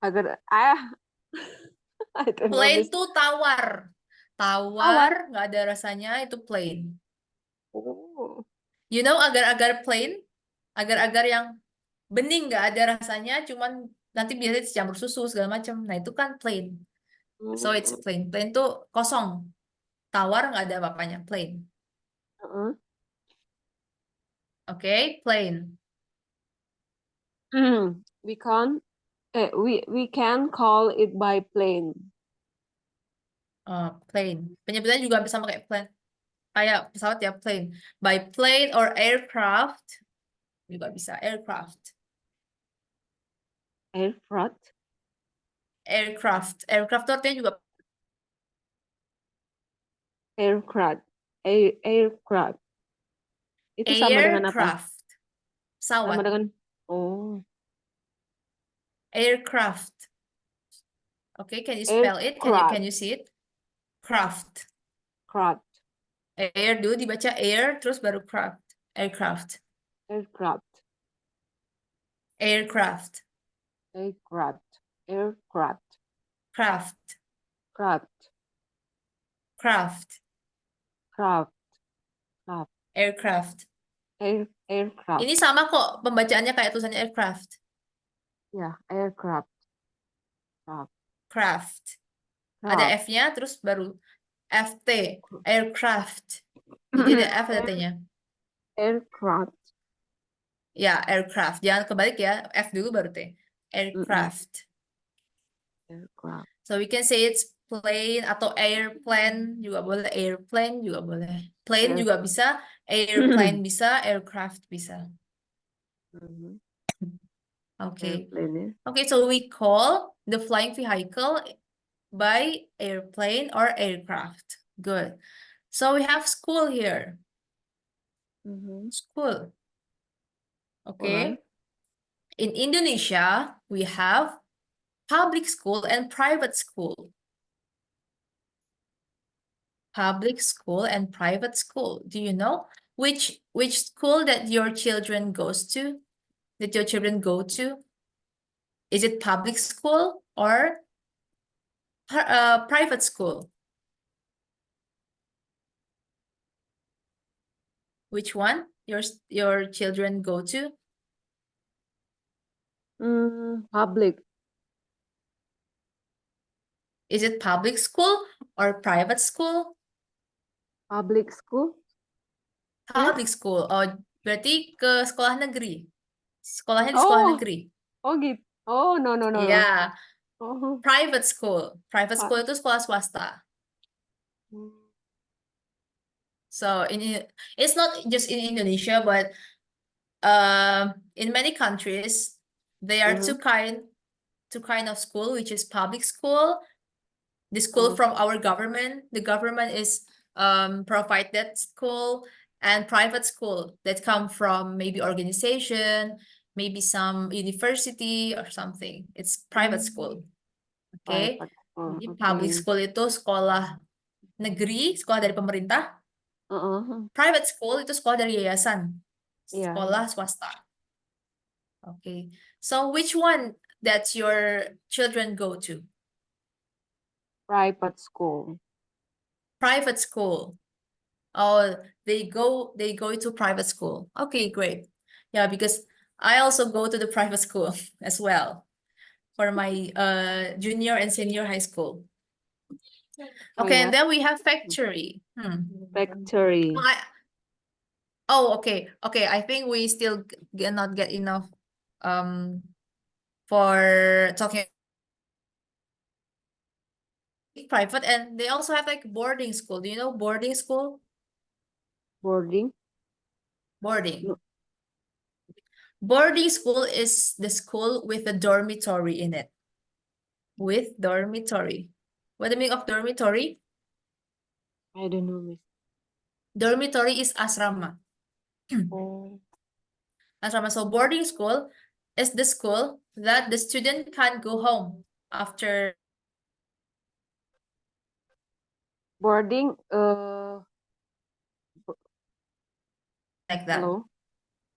Agar I don't know, Plain Miss. tuh tawar. Tawar nggak ada rasanya itu plain. Oh. You know agar-agar plain? Agar-agar yang bening nggak ada rasanya, cuman nanti biasanya dicampur susu segala macam. Nah itu kan plain. So it's plain. Plain tuh kosong. Tawar nggak ada apa-apanya. Plain. Okay, plain. We can We can call it by plane. Plane. Penyebutannya juga hampir sama kayak plane. Kayak pesawat ya, plane. By plane or aircraft. Juga bisa, aircraft. Aircraft. Aircraft. Aircraft itu artinya juga Aircraft. Aircraft. Itu sama dengan apa? aircraft. Pesawat. Sama dengan Aircraft. Okay, can you spell it? Can aircraft. you see it? Craft. Craft. Air dulu dibaca air, terus baru craft. Aircraft. Aircraft. Aircraft. Aircraft. Aircraft. Craft. Craft. Craft. Craft. Craft. Aircraft. Aircraft. Ini sama kok pembacaannya kayak tulisannya aircraft. Ya, aircraft. Craft. Craft. Ada F-nya, terus baru FT. Aircraft. Jadi ada F ada T-nya. Aircraft. Ya, aircraft. Jangan kebalik ya. F dulu baru T. Aircraft. Aircraft. So we can say it's plane atau airplane juga boleh. Airplane juga boleh. Plane juga bisa. Airplane bisa. Aircraft bisa. Okay. Airplane. Okay, so we call the flying vehicle by airplane or aircraft. Good. So we have school here. School. Okay. In Indonesia, we have public school and private school. Public school and private school. Do you know which school that your children goes to? That your children go to? Is it public school or private school? Which one your children go to? Public. Is it public school or private school? Public school. Public school. Oh, berarti ke sekolah negeri. Sekolahnya di sekolah negeri. Oh gitu. Oh, no. Yeah. Oh. Private school. Private school itu sekolah swasta. So it's not just in Indonesia, but in many countries, there are two kind of school, which is public school, the school from our government. The government is provide that school, and private school that come from maybe organization, maybe some university or something. It's private school. Okay. Jadi public school itu sekolah negeri, sekolah dari pemerintah. Private school itu sekolah dari yayasan, sekolah swasta. Okay. So which one that your children go to? Private school. Private school. Oh, they go to private school. Okay, great. Yeah, because I also go to the private school as well for my junior and senior high school. Okay, and then we have factory. Factory. Okay. I think we still cannot get enough for talking private, and they also have like boarding school. Do you know boarding school? Boarding. Boarding school is the school with a dormitory in it. With dormitory. What the meaning of dormitory? I don't know, Miss. Dormitory is asrama. Asrama. So boarding school is the school that the student can go home after. Boarding. Like that. Hello.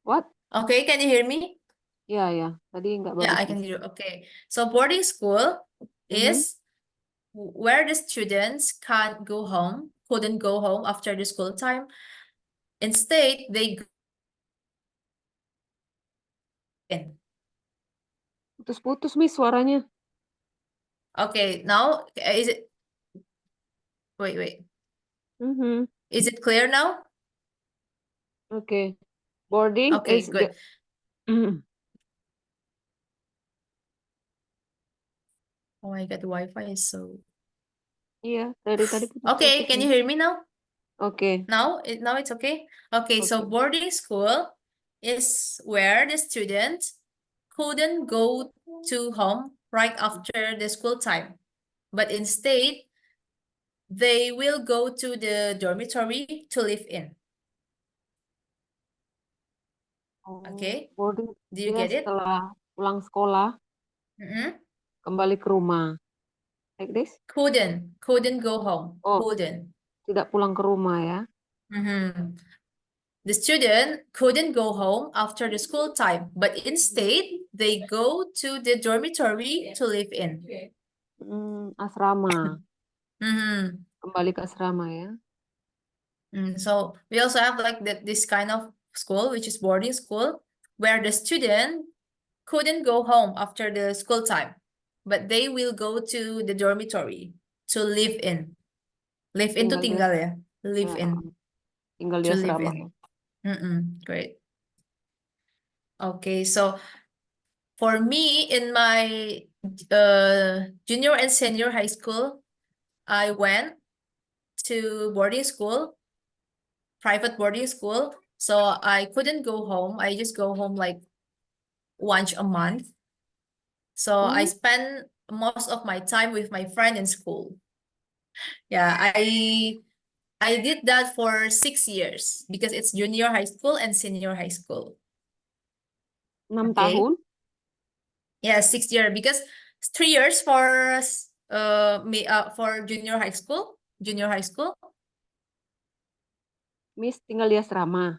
What? Okay, can you hear me? Yeah. Tadi nggak bagus. Yeah, I can hear you. Okay. So boarding school is where the students couldn't go home after the school time. Instead, they go in. Putus-putus, Miss, suaranya. Okay, now is it? Wait. Is it clear now? Okay. Boarding Okay, is good. Oh my God, Wi-Fi is so. Iya, dari tadi Okay, putus-putus can nih. you hear me now? Oke, Now it's okay. Okay, so oke. boarding school is where the student couldn't go to home right after the school time, but instead they will go to the dormitory to live in. Oh, Okay, boarding. do you Dia get it? setelah pulang sekolah Mm-mm. kembali ke rumah. Like this? Couldn't go home. Oh, Couldn't. tidak pulang ke rumah ya. Mm-hmm. The student couldn't go home after the school time, but instead they go to the dormitory to live in. Asrama. Mm-hmm. Kembali ke asrama ya. So we also have like this kind of school, which is boarding school, where the student couldn't go home after the school time, but they will go to the dormitory to live in. Live in to Tinggal dia, tinggal ya. Live ya, in. tinggal di To live asrama. in. Great. Okay, so for me in my junior and senior high school, I went to boarding school, private boarding school. So I couldn't go home. I just go home like once a month. So I spend most of my time with my friend in school. Yeah, I did that for 6 years because it's junior high school and senior high school. 6 Okay. tahun? Yeah, 6 years because 3 years for junior high school. Miss tinggal di asrama.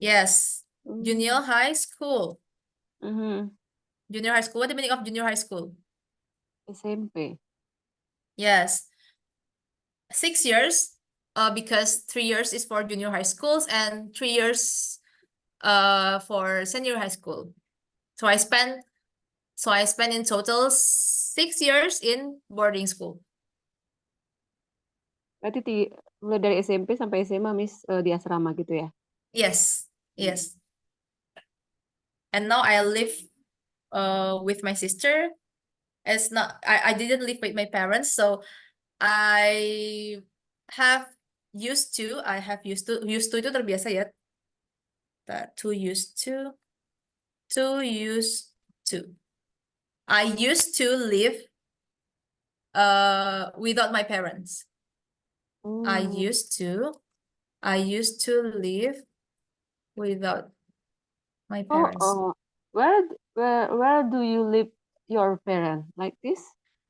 Yes, junior high school. Mhm. Junior high school. What the meaning of junior high school? SMP. Yes, 6 years. Because 3 years is for junior high schools and 3 years for senior high school. So I spent in total 6 years in boarding school. Berarti mulai dari SMP sampai SMA Miss di asrama gitu ya? Yes, yes. And now I live with my sister. It's not I didn't live with my parents, so I have used to itu terbiasa ya. To used to I used to live without my parents. I used to live without my parents. Where do you live your parents? Like this?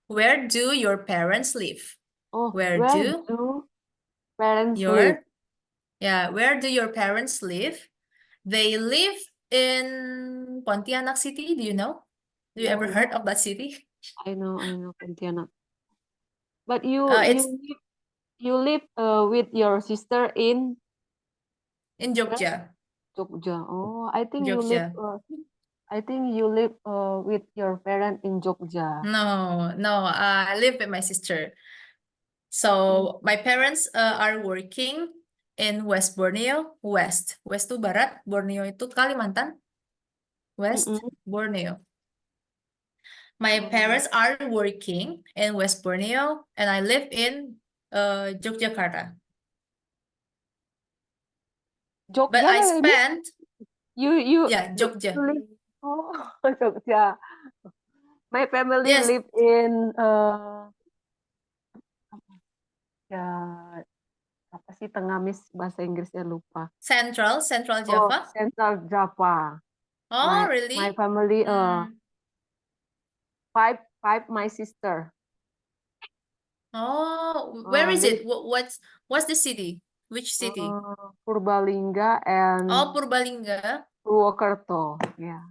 Where do your parents live? Oh, Where where do do parents your live? where do your parents live? They live in Pontianak City. Do you know? Do you ever Oh, heard of that city? I know Pontianak. But you It's live with your sister in in Jogja. Jogja. Oh, I think you live Jogja. with your parents in Jogja. No, I live with my sister. So my parents are working in West Borneo. West itu barat, Borneo itu Kalimantan. West Borneo. My parents are working in West Borneo, and I live in Yogyakarta. Jogja, But I spent Jogja. Oh, Jogja. My family Yes, live in ya apa sih Miss bahasa Inggrisnya lupa. Central Java. Central Java. Oh, My really? family five my sister. Oh, where is Live it? What's the city? Which city? Purbalingga and Oh, Purbalingga. Purwokerto. Yeah.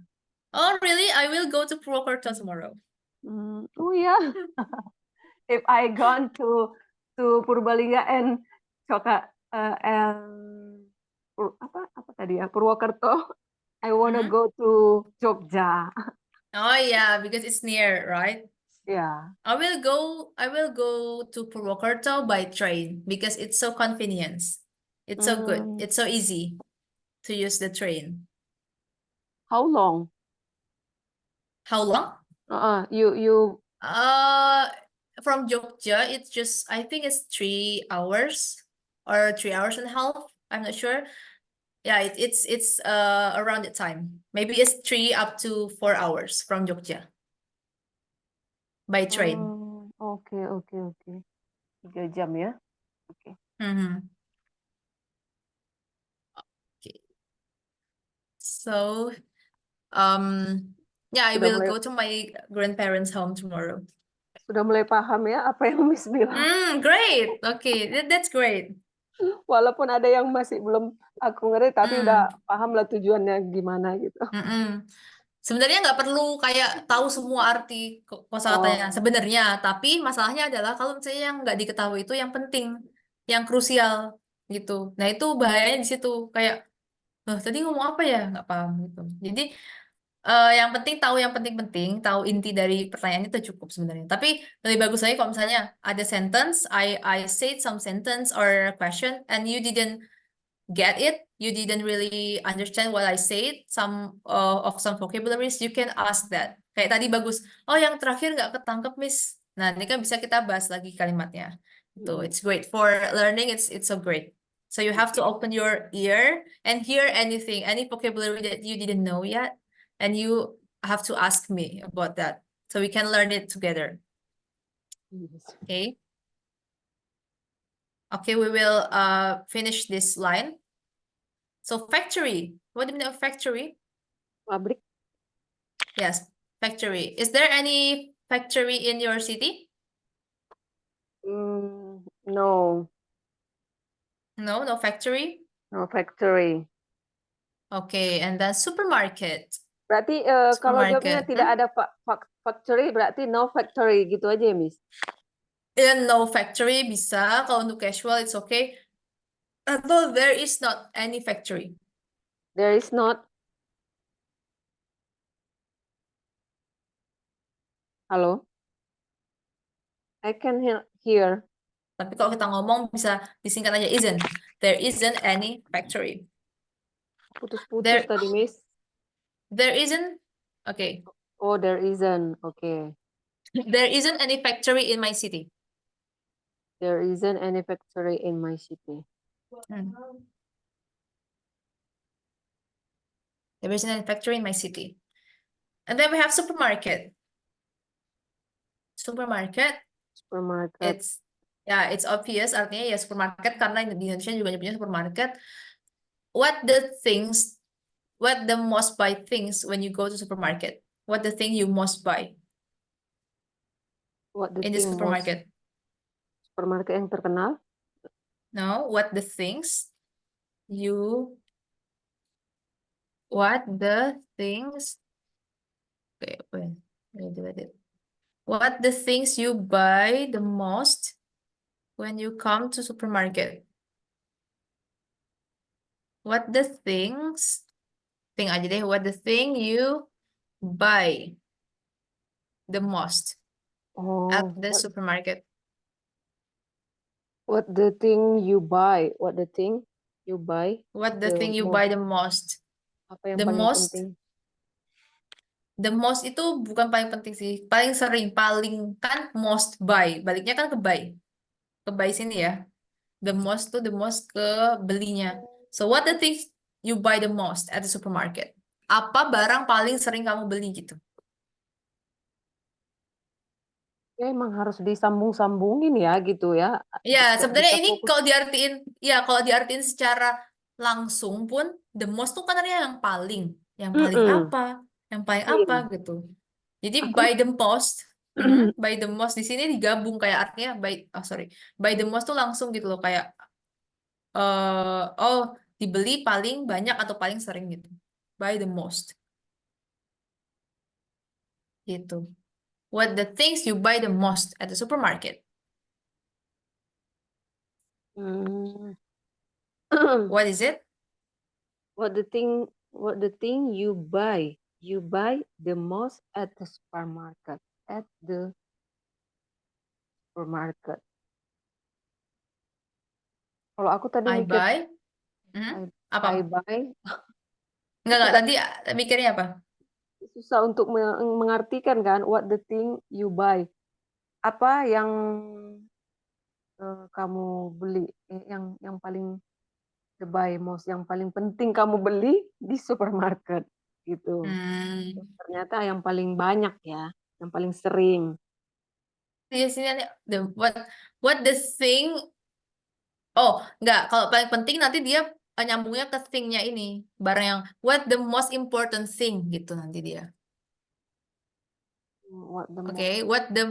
Oh, really? I will go to Purwokerto tomorrow. Oh yeah. If I gone to Purbalingga and apa tadi ya Purwokerto, I wanna go to Jogja. Oh yeah, because it's near, right? Yeah. I will go to Purwokerto by train because it's so convenient. It's so good. It's so easy to use the train. How long? How long? You From Jogja, it's just, I think it's 3 hours or 3 hours and a half. I'm not sure. Yeah, it's around the time. Maybe it's 3 up to 4 hours from Jogja by train. Oh, oke. 3 jam ya. Oke. Mhm. Okay. So, yeah, I Sudah will mulai go to my grandparents' home tomorrow. sudah mulai paham ya apa yang Miss bilang. Great. Okay, that's great. Walaupun ada yang masih belum aku ngerti, tapi udah Hmm. paham lah tujuannya gimana gitu. Mm-mm. Sebenarnya nggak perlu kayak tahu semua arti kosakatanya Oh, sebenarnya, tapi masalahnya adalah kalau misalnya yang nggak diketahui itu yang penting, yang krusial gitu. Nah itu bahayanya di situ kayak, tadi ngomong apa ya nggak paham gitu. Jadi yang penting tahu yang penting-penting, tahu inti dari pertanyaan itu cukup sebenarnya. Tapi lebih bagus lagi kalau misalnya ada sentence, I said some sentence or question and you didn't get it, you didn't really understand what I said, some vocabularies, you can ask that. Kayak tadi bagus. Oh, yang terakhir nggak ketangkep, Miss. Nah, ini kan bisa kita bahas lagi kalimatnya. Itu, it's great for learning. It's so great. So you have to open your ear and hear anything, any vocabulary that you didn't know yet, and you have to ask me about that, so we can learn it together. Okay. Okay, we will finish this line. So factory. What do you mean of factory? pabrik. Yes, factory. Is there any factory in your city? No, No, no factory. no factory. Okay, and then supermarket. Berarti kalau jawabnya Supermarket. tidak ada factory, berarti no factory gitu aja ya, Miss. No factory bisa. Kalau untuk casual, it's okay. Atau there is not any factory. There is not. Halo? I can hear. Tapi kalau kita ngomong bisa disingkat aja isn't. There isn't any factory. Putus-putus There, tadi, Miss. there isn't. Okay, Oh, there isn't. Okay. there isn't any factory in my city. There isn't any factory in my city. Hmm. There isn't any factory in my city. And then we have supermarket. Supermarket, Supermarket. it's obvious artinya ya supermarket karena di Indonesia juga punya supermarket. What the things, what the most buy things when you go to supermarket? What the thing you most buy What the in the thing most supermarket? supermarket yang terkenal? No, what the things you, what the things, okay, wait. What the things you buy the most when you come to supermarket? What the things, thing aja deh, what the thing you buy the most at Oh, the supermarket? what the thing you buy? What the thing you buy What the the thing you most? buy the most? Apa yang The paling most, penting? the most itu bukan paling penting sih. Paling sering, paling kan most buy. Baliknya kan ke buy. Ke buy sini ya. The most tuh the most ke belinya. So what the things you buy the most at the supermarket? Apa barang paling sering kamu beli gitu? Ya, emang harus disambung-sambungin ya gitu ya. Ya, Gak sebenarnya bisa ini fokus. kalau diartiin secara langsung pun the most tuh kan artinya yang paling Mm-mm. apa, yang paling apa Iya. gitu. Jadi Aku by the most, by the most di sini digabung kayak artinya by the most tuh langsung gitu loh kayak oh dibeli paling banyak atau paling sering gitu. By the most gitu. What the things you buy the most at the supermarket? Hmm. What is it? What the thing you buy the most at the supermarket. At the supermarket. Kalau aku tadi I mikir buy. I, Apa? I buy Enggak, aku tadi tadi mikirnya apa? susah untuk mengartikan kan, what the thing you buy. Apa yang kamu beli, yang paling the buy most, yang paling penting kamu beli di supermarket gitu. Ternyata yang paling banyak ya, yang paling sering. Di sini ada what the thing. Oh, enggak. Kalau paling penting nanti dia nyambungnya ke thing-nya ini. Barang yang what the most important thing gitu nanti dia. What the Oke, most. what the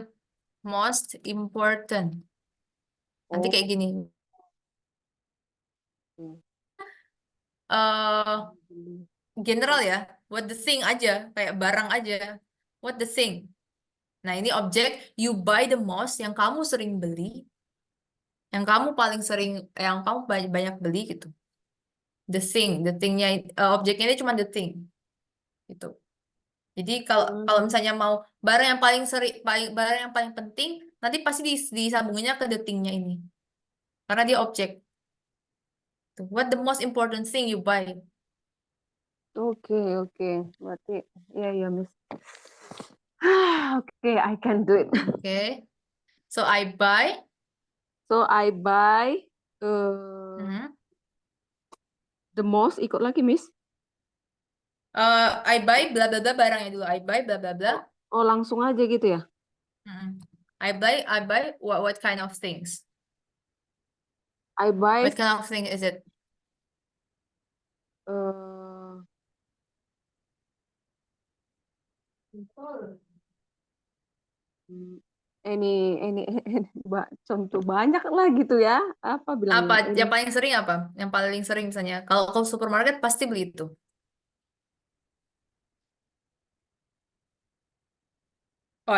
most important. Nanti Oh, kayak gini. eh general ya. What the thing aja, kayak barang aja. What the thing. Nah, ini objek you buy the most yang kamu sering beli, yang kamu paling sering, yang kamu banyak beli gitu. The thingnya, objeknya ini cuma the thing gitu. Jadi kalau kalau misalnya mau barang yang paling sering, barang yang paling penting, nanti pasti disambunginnya ke the thing-nya ini, karena dia objek. Tuh. What the most important thing you buy? Oke. Berarti ya Miss. Oke, I can do it. Okay, so I buy. So I buy uh, the most, ikut lagi Miss. I buy bla bla bla, barangnya dulu. I buy bla bla bla. Oh, langsung aja gitu ya. I buy what kind of things? I buy What kind of thing is it? uh, any contoh banyak lah gitu ya. Apa bilangnya? Apa yang paling sering apa? Yang paling sering misalnya kalau ke supermarket pasti beli itu. Oh,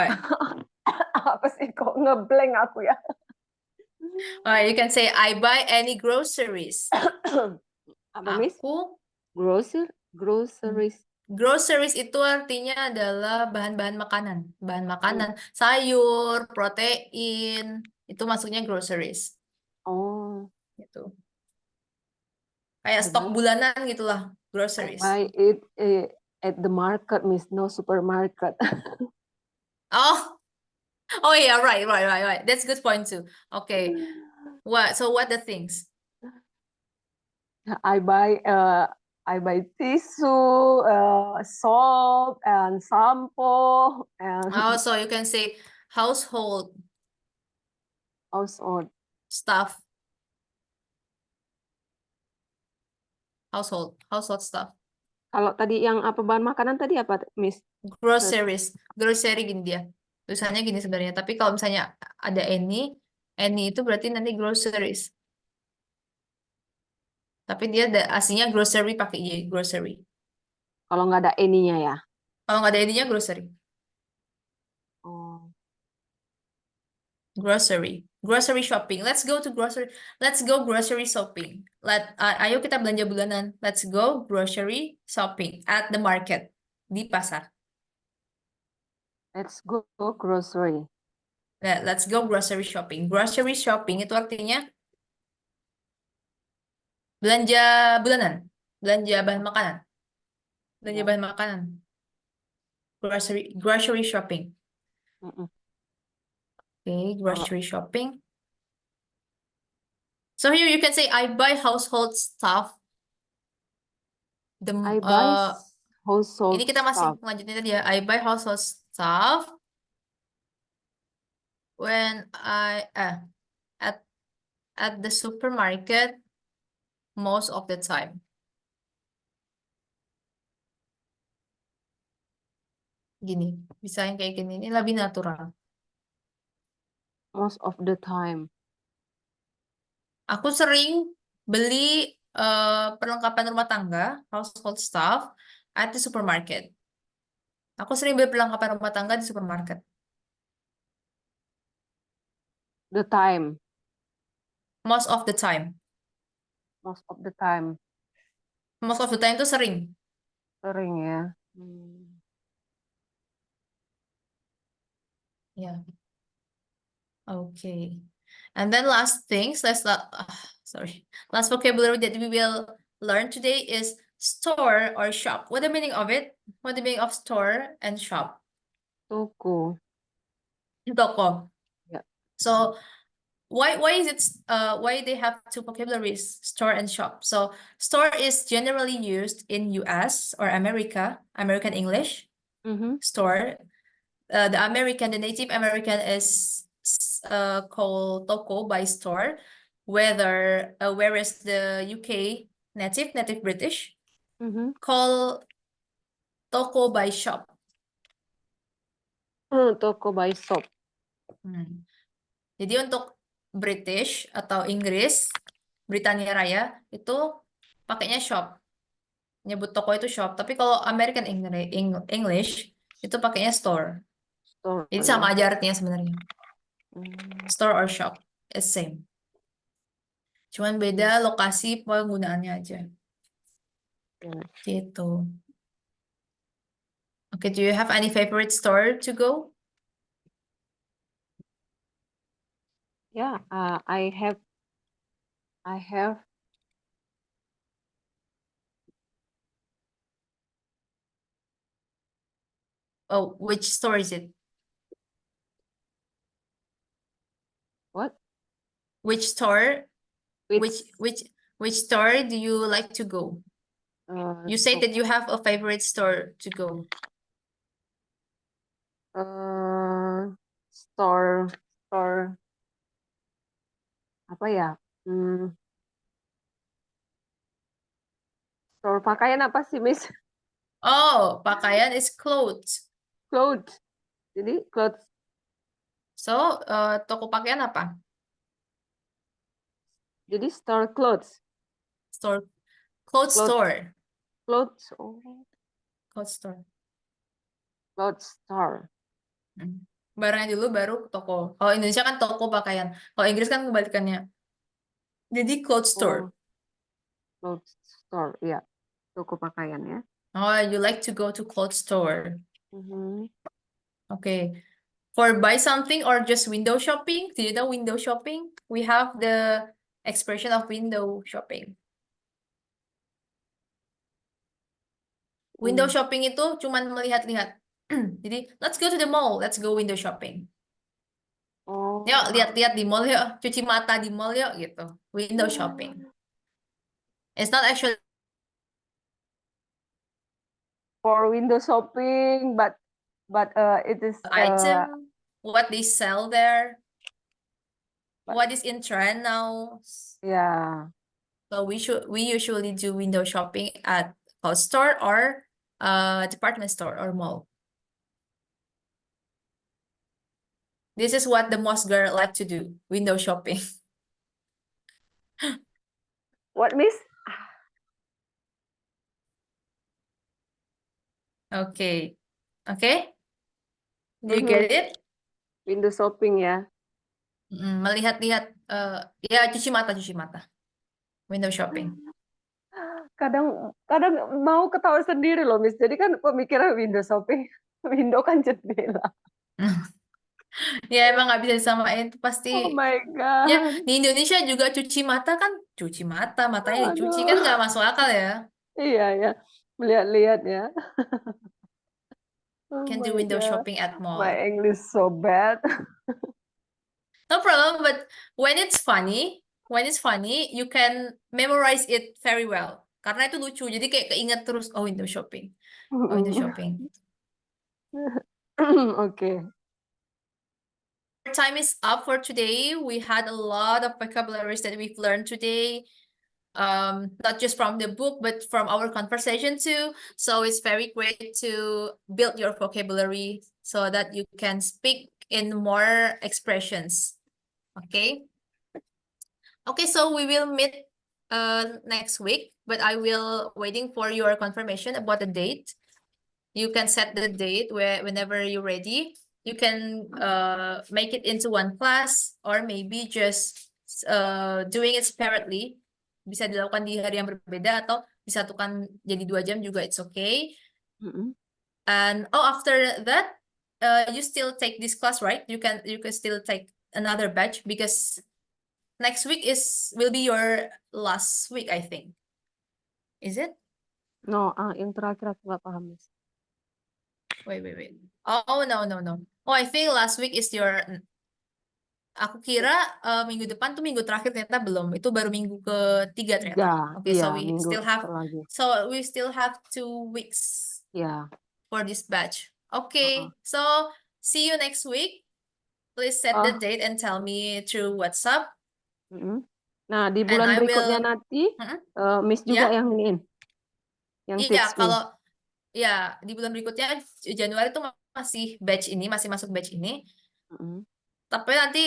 Apa sih kok ngeblank aku ya? you can say I buy any groceries. Apa Miss? Aku Groceries. groceries itu artinya adalah bahan-bahan makanan, bahan Hmm. makanan, sayur, protein, itu masuknya groceries. Oh, Gitu. Kayak I stok buy bulanan gitulah, I groceries. buy it at the market, Miss. No supermarket. Oh, oh yeah, right. That's good point too. Okay. What the things? I buy tissue, soap, and shampoo, Oh, and so you can say household household. stuff. Household stuff. Kalau tadi yang apa bahan makanan tadi apa, Miss? Groceries. Grocery gini dia. Tulisannya gini sebenarnya. Tapi kalau misalnya ada any itu berarti nanti groceries. Tapi dia aslinya grocery pakai Y, grocery. Kalau nggak ada ininya ya. Kalau nggak ada ininya grocery. Oh, Grocery shopping. Let's go grocery shopping. Ayo kita belanja bulanan. Let's go grocery shopping at the market, di pasar. let's go grocery. Let's go grocery shopping. Grocery shopping itu artinya belanja bulanan, belanja bahan makanan, belanja Ya. bahan makanan. Grocery shopping. Mm-mm. Okay, Kalau grocery shopping. So here you can say I buy household stuff. I buy Ini household kita masih stuff. lanjutin tadi ya. I buy household stuff when at the supermarket most of the time. Gini, bisa yang kayak gini. Ini lebih natural. Most of the time. Aku sering beli perlengkapan rumah tangga, household stuff, at the supermarket. Aku sering beli perlengkapan rumah tangga di supermarket. The time. Most of the time. Most of the time. Most of the time itu sering. Sering ya. Ya. Okay. And then last things, sorry. Last vocabulary that we will learn today is store or shop. What the meaning of it? What the meaning of store and shop? Toko. Toko. Yeah. So why is it why they have two vocabularies, store and shop? So store is generally used in US or American English. Store. The Native American is called toko by store, whereas the UK native British call toko by shop. Toko by shop. Jadi untuk British atau Inggris, Britania Raya itu pakainya shop. Nyebut toko itu shop. Tapi kalau American English itu pakainya store. Store, Jadi sama aja artinya sebenarnya. Store or shop, it's same. Cuman beda lokasi penggunaannya aja. Gitu. Okay, do you have any favorite store to go? Yeah, I have. Oh, which store is it? What? Which store? Which store do you like to go? You say that you have a favorite store to go. Store apa ya? Store pakaian apa sih, Miss? Oh, pakaian is clothes. Clothes. Jadi clothes. So, toko pakaian apa? Jadi store clothes. Store. Clothes store. Clothes. Clothes store. Clothes store. Barangnya dulu baru toko. Kalau Indonesia kan toko pakaian. Kalau Inggris kan kebalikannya. Jadi clothes store. Clothes store, ya. Toko pakaian ya. Oh, you like to go to clothes store. Okay. For buy something or just window shopping? Do you know window shopping? We have the expression of window shopping. Window shopping itu cuman melihat-lihat. Jadi, let's go to the mall. Let's go window shopping. Yuk, lihat-lihat di mall yuk. Cuci mata di mall yuk, gitu. Window shopping. It's not actually for window shopping, but it is item, what they sell there, what is in trend now. Yeah. So we usually do window shopping at a store or department store or mall. This is what the most girl like to do, window shopping. What, Miss? Okay. Okay? Do you get it? Window shopping ya. Melihat-lihat, ya cuci mata. Window shopping. Kadang mau ketawa sendiri loh, Miss. Jadi kan pemikiran window shopping, window kan jendela. Ya emang nggak bisa disamain, pasti. Oh my God. Ya, di Indonesia juga cuci mata kan, cuci mata, matanya dicuci kan nggak masuk akal ya. Iya ya, melihat-lihat ya. Can do window shopping at mall. My English so bad. No problem, but when it's funny, you can memorize it very well. Karena itu lucu, jadi kayak keinget terus, oh window shopping. Oh, window shopping. Okay. Our time is up for today. We had a lot of vocabularies that we've learned today. Not just from the book, but from our conversation too. So it's very great to build your vocabulary so that you can speak in more expressions. Okay. Okay, so we will meet next week, but I will waiting for your confirmation about the date. You can set the date whenever you're ready. You can make it into one class or maybe just doing it separately. Bisa dilakukan di hari yang berbeda atau disatukan jadi 2 jam juga, it's okay. And after that, you still take this class, right? You can still take another batch because next week will be your last week, I think. Is it? No, yang terakhir aku nggak paham, Miss. Wait. Oh, no. Oh, I think last week is your. Aku kira minggu depan tuh minggu terakhir, ternyata belum. Itu baru minggu ketiga ternyata. 3, Oke, iya, so we minggu still have lagi. we still have 2 weeks Ya. for this batch. Heeh. Okay, so see you next week. Please set the Ah, date and tell me through WhatsApp, mm-mm. Nah, di and bulan I berikutnya will. nanti, Miss juga Ya, yang iniin, yang iya. teach me. Kalau ya di bulan berikutnya Januari tuh masih batch ini, masih masuk batch ini. Mm-mm. Tapi nanti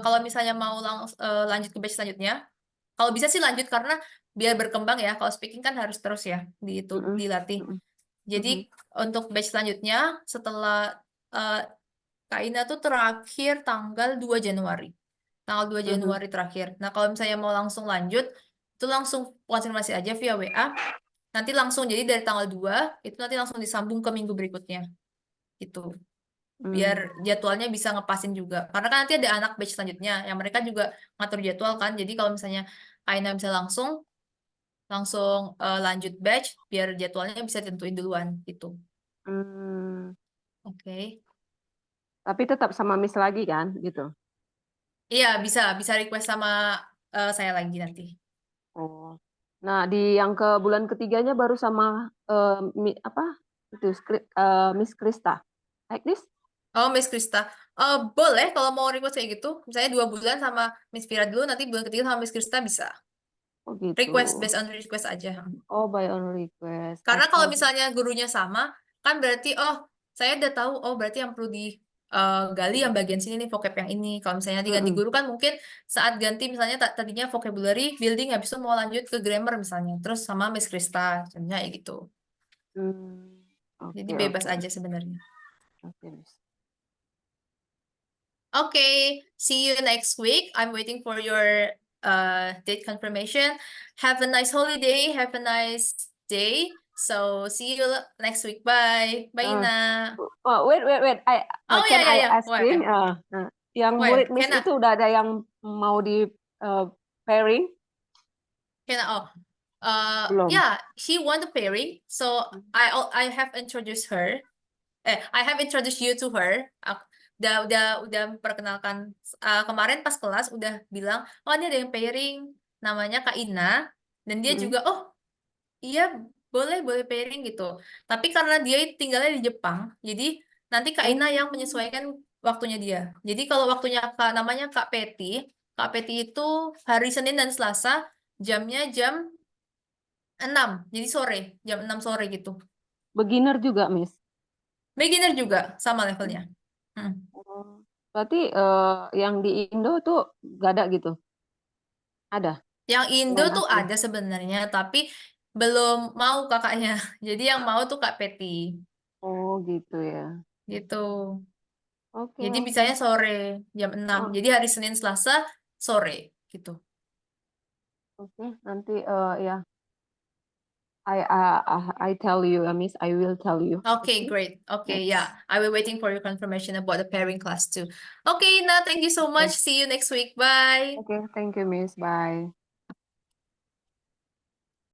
kalau misalnya mau lanjut ke batch selanjutnya, kalau bisa sih lanjut karena biar berkembang ya. Kalau speaking kan harus terus ya Mm-mm. dilatih. Mm-mm. Jadi Mm-mm. untuk batch selanjutnya setelah eh, Kak Ina tuh terakhir tanggal 2 Januari. Tanggal 2 Mhm. Januari terakhir. Nah, kalau misalnya mau langsung lanjut, itu langsung konfirmasi aja via WA. Nanti langsung, jadi dari tanggal 2, itu nanti langsung disambung ke minggu berikutnya. Gitu. Biar Hmm. jadwalnya bisa ngepasin juga. Karena kan nanti ada anak batch selanjutnya, yang mereka juga ngatur jadwal kan. Jadi kalau misalnya Aina bisa langsung lanjut batch, biar jadwalnya bisa tentuin duluan. Gitu. Hmm. Oke. Tapi tetap sama Miss lagi kan, gitu. Iya, bisa request sama saya lagi nanti. Oh. Nah, di yang ke bulan ketiganya baru sama apa itu Miss Krista. Like this? Oh, Miss Krista. Boleh kalau mau request kayak gitu. Misalnya 2 bulan sama Miss Vira dulu, nanti bulan ketiga sama Miss Krista bisa. Oh gitu. Request, based on request aja. Oh, by on request. Karena kalau Oke. misalnya gurunya sama, kan berarti, oh, saya udah tahu, oh, berarti yang perlu digali yang bagian sini nih, vocab yang ini. Kalau misalnya nanti ganti Mm-mm. guru kan mungkin saat ganti, misalnya tadinya vocabulary, building, habis itu mau lanjut ke grammar misalnya. Terus sama Miss Krista, contohnya kayak gitu. Hmm. Jadi Oke, bebas oke. aja sebenarnya. Oke, Miss. Okay, see you next week. I'm waiting for your date confirmation. Have a nice holiday. Have a nice day. So see you next week. Bye. Bye, Uh, Ina. oh, wait. Oh, Can I ya. asking? Why? Yang Why? murid Miss Can I? itu udah ada yang mau di pairing? Can I? Oh, Belum. yeah. She want a pairing. So I have introduced her. I have introduced you to her. Udah perkenalkan kemarin pas kelas udah bilang, oh ini ada yang pairing namanya Kak Ina, dan dia Mm-mm. juga, oh iya boleh pairing gitu. Tapi karena dia tinggalnya di Jepang, jadi nanti Kak Ina yang Oh, menyesuaikan waktunya dia. Jadi kalau waktunya namanya Kak Peti itu hari Senin dan Selasa jamnya jam 6, jadi sore, jam 6 sore gitu. beginner juga, Miss. Beginner juga sama levelnya. Hmm. Oh, berarti yang di Indo tuh gak ada gitu? Ada Yang Indo selain tuh aku. ada sebenarnya, tapi belum mau kakaknya. Jadi yang mau tuh Kak Peti. Oh gitu ya. Gitu. Oke, Jadi oke. bisanya sore, jam 6. Oh, Jadi hari Senin Selasa sore gitu. oke. Nanti ya, I tell you, Miss. I will tell you. Okay, Oke. great. Okay, yeah. Next. I will waiting for your confirmation about the pairing class too. Okay, Ina, thank you so much. Oke. See you next week. Bye. Oke, thank you, Miss. Bye.